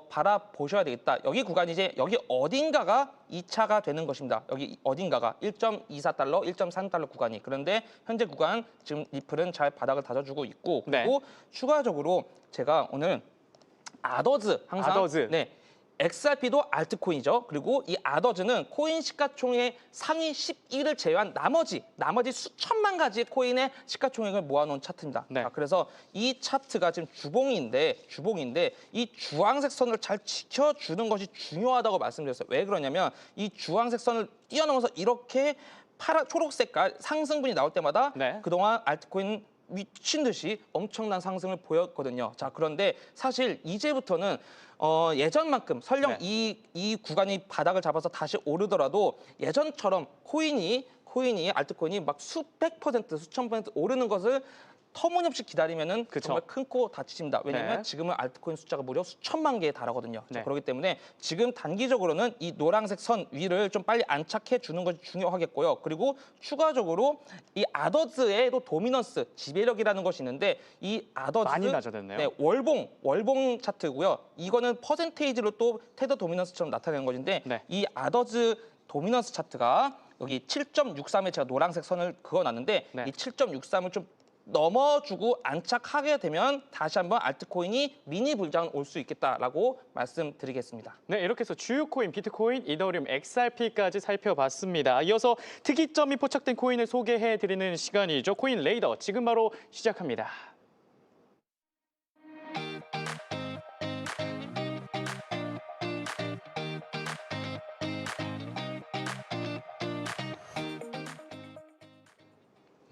바라보셔야 되겠다. 여기 구간이 이제 여기 어딘가가 2차가 되는 것입니다. 여기 어딘가가 1.24달러, 1.3달러 구간이. 그런데 현재 구간 지금 리플은 잘 바닥을 다져주고 있고 그리고 추가적으로 제가 오늘 아더즈 항상 아더즈. 네. XRP도 알트코인이죠. 그리고 이 아더즈는 코인 시가총액 상위 11을 제외한 나머지 수천만 가지의 코인의 시가총액을 모아놓은 차트입니다. 네. 자, 그래서 이 차트가 지금 주봉인데 이 주황색 선을 잘 지켜주는 것이 중요하다고 말씀드렸어요. 왜 그러냐면 이 주황색 선을 뛰어넘어서 이렇게 초록 색깔 상승분이 나올 때마다 네. 그동안 알트코인 미친 듯이 엄청난 상승을 보였거든요. 자, 그런데 사실 이제부터는 예전만큼 설령 네. 이 구간이 바닥을 잡아서 다시 오르더라도 예전처럼 알트코인이 막 수백 퍼센트, 수천 퍼센트 오르는 것을 터무니없이 기다리면은 그쵸. 정말 큰 코 다치십니다. 왜냐하면 네. 지금은 알트코인 숫자가 무려 수천만 개에 달하거든요. 자, 네. 그렇기 때문에 지금 단기적으로는 이 노란색 선 위를 좀 빨리 안착해 주는 것이 중요하겠고요. 그리고 추가적으로 이 아더즈의 또 도미넌스, 지배력이라는 것이 있는데 이 아더즈 많이 낮아졌네요. 네, 월봉 차트고요. 이거는 퍼센테이지로 또 테더 도미넌스처럼 나타내는 것인데 네. 이 아더즈 도미넌스 차트가 여기 7.63에 제가 노란색 선을 그어놨는데 네. 이 7.63을 좀 넘어주고 안착하게 되면 다시 한번 알트코인이 미니 불장 올 수 있겠다라고 말씀드리겠습니다. 네, 이렇게 해서 주요 코인, 비트코인, 이더리움, XRP까지 살펴봤습니다. 이어서 특이점이 포착된 코인을 소개해드리는 시간이죠. 코인 레이더, 지금 바로 시작합니다.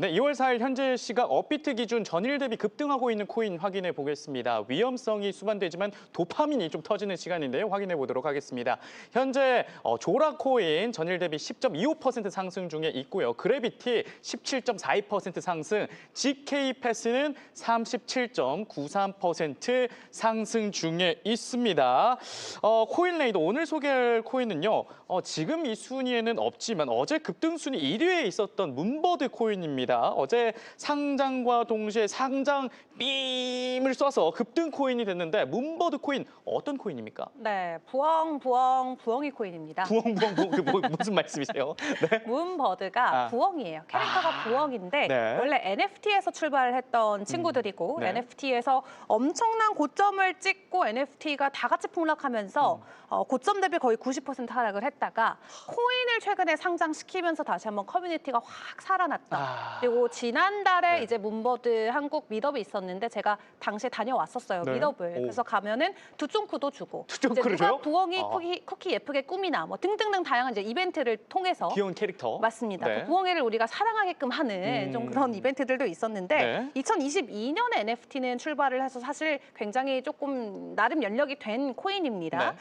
네, 2월 4일 현재 시각 업비트 기준 전일 대비 급등하고 있는 코인 확인해 보겠습니다. 위험성이 수반되지만 도파민이 좀 터지는 시간인데요. 확인해 보도록 하겠습니다. 현재 조라 코인 전일 대비 10.25% 상승 중에 있고요. 그래비티 17.42% 상승, GK 패스는 37.93% 상승 중에 있습니다. 코인레이더 오늘 소개할 코인은요. 지금 이 순위에는 없지만 어제 급등 순위 1위에 있었던 문버드 코인입니다. 어제 상장과 동시에 상장 빔을 쏴서 급등 코인이 됐는데 문버드 코인 어떤 코인입니까? 네, 부엉이 코인입니다. 부엉 무슨 말씀이세요? 네. 문버드가 아. 부엉이에요. 캐릭터가 부엉인데 네. 원래 NFT에서 출발을 했던 친구들이고 네. NFT에서 엄청난 고점을 찍고 NFT가 다 같이 폭락하면서 고점 대비 거의 90% 하락을 했다가 코인을 최근에 상장시키면서 다시 한번 커뮤니티가 확 살아났다. 그리고 지난달에 네. 이제 문버드 한국 미더업이 있었는데 제가 당시에 다녀왔었어요. 네. 미더업을. 오. 그래서 가면은 두쫑크도 주고 두쫑크를 이제 누가 줘요? 부엉이 아. 쿠키 예쁘게 꾸미나 뭐 등등등 다양한 이제 이벤트를 통해서 귀여운 캐릭터. 맞습니다. 네. 그 부엉이를 우리가 사랑하게끔 하는 좀 그런 이벤트들도 있었는데 네. 2022년에 NFT는 출발을 해서 사실 굉장히 조금 나름 연력이 된 코인입니다. 네.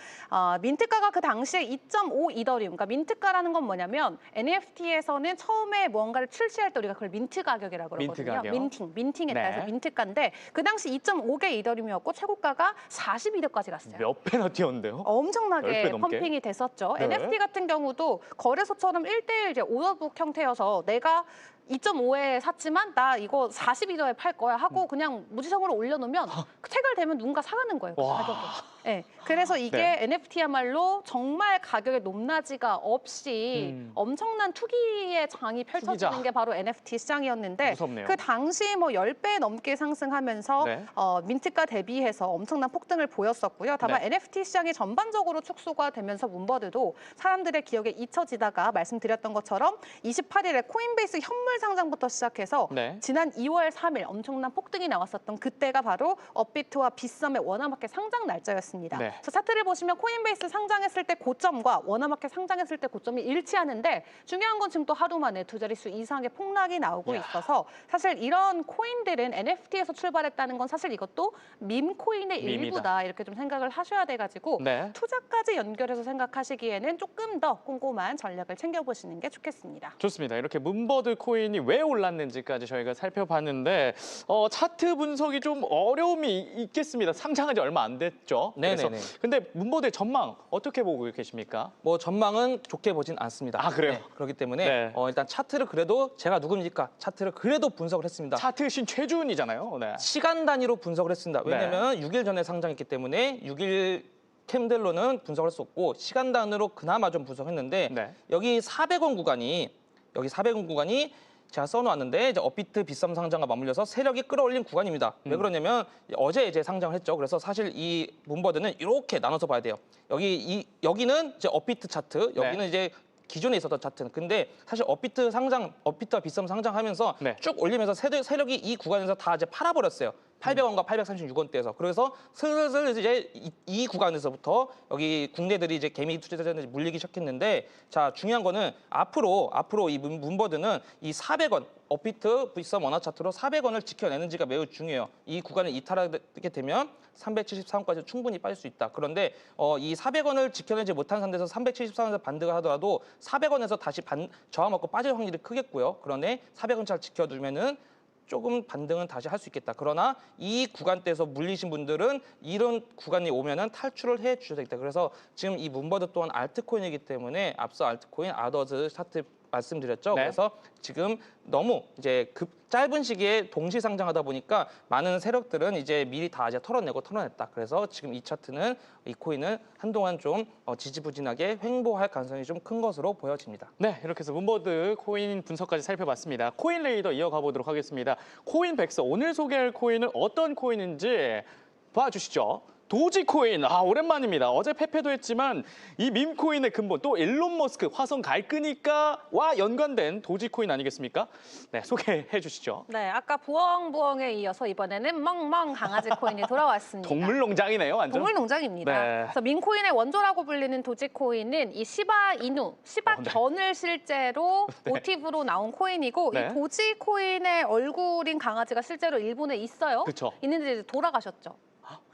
민트가가 그 당시에 2.5 이더리움, 그러니까 민트가라는 건 뭐냐면 NFT에서는 처음에 뭔가를 출시할 때 우리가 그걸 민트 가격이라고 민트 그러거든요. 가격. 민팅에 따라서 네. 민트가인데 그 당시 2.5개 이더리움이었고 최고가가 42더까지 갔어요. 몇 배나 뛰었는데요? 10배 엄청나게 넘게? 펌핑이 됐었죠. 네. NFT 같은 경우도 거래소처럼 1대1 이제 오더북 형태여서 내가 2.5에 샀지만 나 이거 42더에 팔 거야 하고 그냥 무지성으로 올려놓으면 체결되면 누군가 사가는 거예요. 그 와. 가격에. 네. 그래서 이게 네. NFT야말로 정말 가격의 높낮이가 없이 엄청난 투기의 장이 펼쳐지는 투기자. 게 바로 NFT 시장이었는데 무섭네요. 그 당시 뭐 10배 넘게 상승하면서 네. 민트가 대비해서 엄청난 폭등을 보였었고요. 다만 네. NFT 시장이 전반적으로 축소가 되면서 문버드도 사람들의 기억에 잊혀지다가 말씀드렸던 것처럼 28일에 코인베이스 현물 상장부터 시작해서 네. 지난 2월 3일 엄청난 폭등이 나왔었던 그때가 바로 업비트와 빗썸의 워너마켓 상장 날짜였습니다. 네. 그래서 차트를 보시면 코인베이스 상장했을 때 고점과 워너마켓 상장했을 때 고점이 일치하는데 중요한 건 지금 또 하루 만에 두 자릿수 이상의 폭락이 나오고 있어서 사실 이런 코인들은 NFT에서 출발했다는 건 사실 이것도 밈코인의 밈이다. 일부다 이렇게 좀 생각을 하셔야 돼가지고 네. 투자까지 연결해서 생각하시기에는 조금 더 꼼꼼한 전략을 챙겨보시는 게 좋겠습니다. 좋습니다. 이렇게 문버드 코인이 왜 올랐는지까지 저희가 살펴봤는데 차트 분석이 좀 어려움이 있겠습니다. 상장한 지 얼마 안 됐죠. 네네네. 그래서 근데 문버드의 전망 어떻게 보고 계십니까? 뭐 전망은 좋게 보진 않습니다. 아, 그래요? 네, 그렇기 때문에 네. 일단 차트를 그래도 제가 누굽니까? 차트를 그래도 분석을 했습니다. 차트 신 최준이잖아요. 네. 시간 단위로 분석을 했습니다. 왜냐하면 6일 전에 상장했기 때문에 6일 캠델로는 분석을 할 수 없고 시간 단위로 그나마 좀 분석했는데 네. 여기 400원 구간이 제가 써놓았는데 이제 업비트 빗썸 상장과 맞물려서 세력이 끌어올린 구간입니다. 왜 그러냐면 어제 이제 상장을 했죠. 그래서 사실 이 문버드는 이렇게 나눠서 봐야 돼요. 여기는 이제 업비트 차트, 여기는 네. 이제 기존에 있었던 차트는. 근데 사실 업비트와 빗썸 상장하면서 네. 쭉 올리면서 세력이 이 구간에서 다 이제 팔아버렸어요. 800원과 836원대에서. 그래서 슬슬 이제 이 구간에서부터 여기 국내들이 이제 개미 투자자들이 물리기 시작했는데 자, 중요한 거는 앞으로 이 문버드는 이 400원 업비트 빗썸 원화 차트로 400원을 지켜내는지가 매우 중요해요. 이 구간을 이탈하게 되면 374원까지 충분히 빠질 수 있다. 그런데 이 400원을 지켜내지 못한 상태에서 374원에서 반등을 하더라도 400원에서 다시 저항 먹고 빠질 확률이 크겠고요. 그런데 400원짜리 지켜두면은 조금 반등은 다시 할 수 있겠다. 그러나 이 구간대에서 물리신 분들은 이런 구간이 오면은 탈출을 해 주셔야 되겠다. 그래서 지금 이 문버드 또한 알트코인이기 때문에 앞서 알트코인 아더즈 차트 말씀드렸죠. 네. 그래서 지금 너무 이제 짧은 시기에 동시 상장하다 보니까 많은 세력들은 이제 미리 다 이제 털어냈다. 그래서 지금 이 차트는 이 코인은 한동안 좀 지지부진하게 횡보할 가능성이 좀 큰 것으로 보여집니다. 네, 이렇게 해서 문버드 코인 분석까지 살펴봤습니다. 코인 레이더 이어가 보도록 하겠습니다. 코인 백서 오늘 소개할 코인은 어떤 코인인지 봐주시죠. 도지코인, 오랜만입니다. 어제 패배도 했지만 이 밈코인의 근본, 또 일론 머스크 화성 갈 거니까와 연관된 도지코인 아니겠습니까? 네, 소개해 주시죠. 네, 아까 부엉부엉에 이어서 이번에는 멍멍 강아지 코인이 돌아왔습니다. 동물농장이네요, 완전. 동물농장입니다. 네. 그래서 민코인의 원조라고 불리는 도지코인은 이 시바이누, 시바견을 실제로 모티브로 나온 코인이고 네. 이 도지코인의 얼굴인 강아지가 실제로 일본에 있어요. 그쵸. 있는데 이제 돌아가셨죠.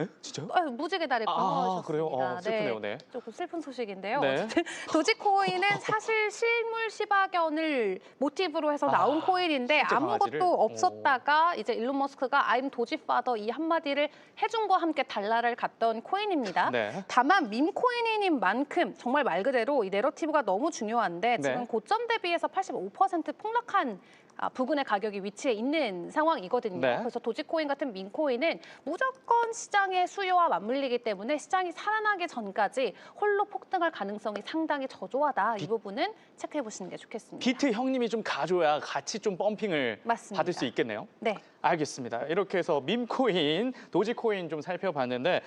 에? 진짜요? 무지개 다리 건너가셨습니다. 그래요? 슬프네요. 네. 조금 슬픈 소식인데요. 네. 어쨌든 도지코인은 사실 실물 시바견을 모티브로 해서 나온 코인인데 실제 강아지를? 아무것도 없었다가 이제 일론 머스크가 I'm 도지파더 이 한마디를 해준과 함께 달러를 갔던 코인입니다. 네. 다만 밈코인인 만큼 정말 말 그대로 이 내러티브가 너무 중요한데 지금 네. 고점 대비해서 85% 폭락한 부근의 가격이 위치해 있는 상황이거든요. 네. 그래서 도지코인 같은 민코인은 무조건 시장의 수요와 맞물리기 때문에 시장이 살아나기 전까지 홀로 폭등할 가능성이 상당히 저조하다. 이 부분은 체크해 보시는 게 좋겠습니다. 비트 형님이 좀 가줘야 같이 좀 펌핑을 맞습니다. 받을 수 있겠네요. 네. 알겠습니다. 이렇게 해서 밈코인, 도지코인 좀 살펴봤는데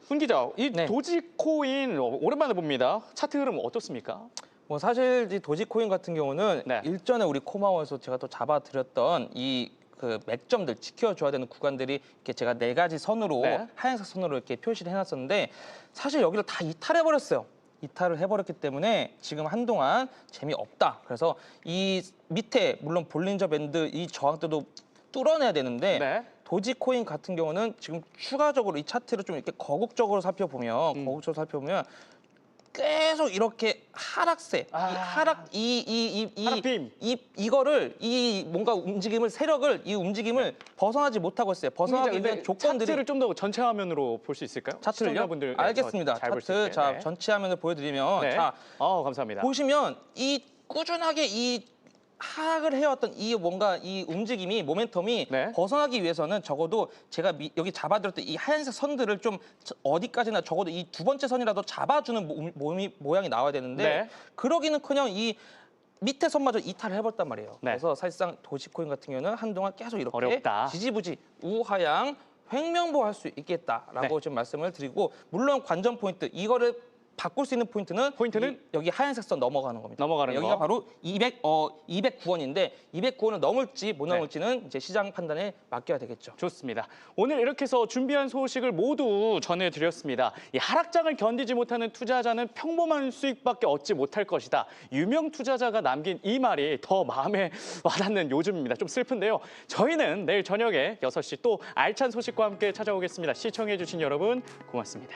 훈 기자, 이 네. 도지코인 오랜만에 봅니다. 차트 흐름 어떻습니까? 뭐 사실 이 도지코인 같은 경우는 네. 일전에 우리 코마워에서 제가 또 잡아드렸던 이 그 맥점들 지켜줘야 되는 구간들이 이렇게 제가 4가지 선으로 네. 하얀색 선으로 이렇게 표시를 해놨었는데 사실 여기를 다 이탈해버렸어요. 이탈을 해버렸기 때문에 지금 한동안 재미없다. 그래서 이 밑에 물론 볼린저 밴드 이 저항대도 뚫어내야 되는데 네. 도지코인 같은 경우는 지금 추가적으로 이 차트를 좀 이렇게 거국적으로 살펴보면 계속 이렇게 하락세, 하락빔. 이거를 이 뭔가 움직임을 세력을 이 움직임을 벗어나지 못하고 있어요. 벗어나기 근데 위한 조건들이 차트를 좀 더 전체 화면으로 볼 수 있을까요? 차트를요? 시청자분들 알겠습니다. 잘 볼 수 차트 있게. 자 네. 전체 화면을 보여드리면 네. 자 감사합니다. 보시면 이 꾸준하게 이 하락을 해왔던 이 뭔가 이 움직임이 모멘텀이 네. 벗어나기 위해서는 적어도 제가 여기 잡아드렸던 이 하얀색 선들을 좀 어디까지나 적어도 이 두 번째 선이라도 잡아주는 모양이 나와야 되는데 네. 그러기는커녕 이 밑에 선마저 이탈을 해버렸단 말이에요. 네. 그래서 사실상 도지코인 같은 경우는 한동안 계속 이렇게 어렵다. 지지부지 우하향 횡명보할 수 있겠다라고 네. 좀 말씀을 드리고 물론 관전 포인트 이거를 바꿀 수 있는 포인트는 여기 하얀색 선 넘어가는 겁니다. 넘어가는 여기가 거. 바로 209원인데 209원을 넘을지 못 네. 넘을지는 이제 시장 판단에 맡겨야 되겠죠. 좋습니다. 오늘 이렇게 해서 준비한 소식을 모두 전해드렸습니다. 이 하락장을 견디지 못하는 투자자는 평범한 수익밖에 얻지 못할 것이다. 유명 투자자가 남긴 이 말이 더 마음에 와닿는 요즘입니다. 좀 슬픈데요. 저희는 내일 저녁에 6시 또 알찬 소식과 함께 찾아오겠습니다. 시청해주신 여러분 고맙습니다.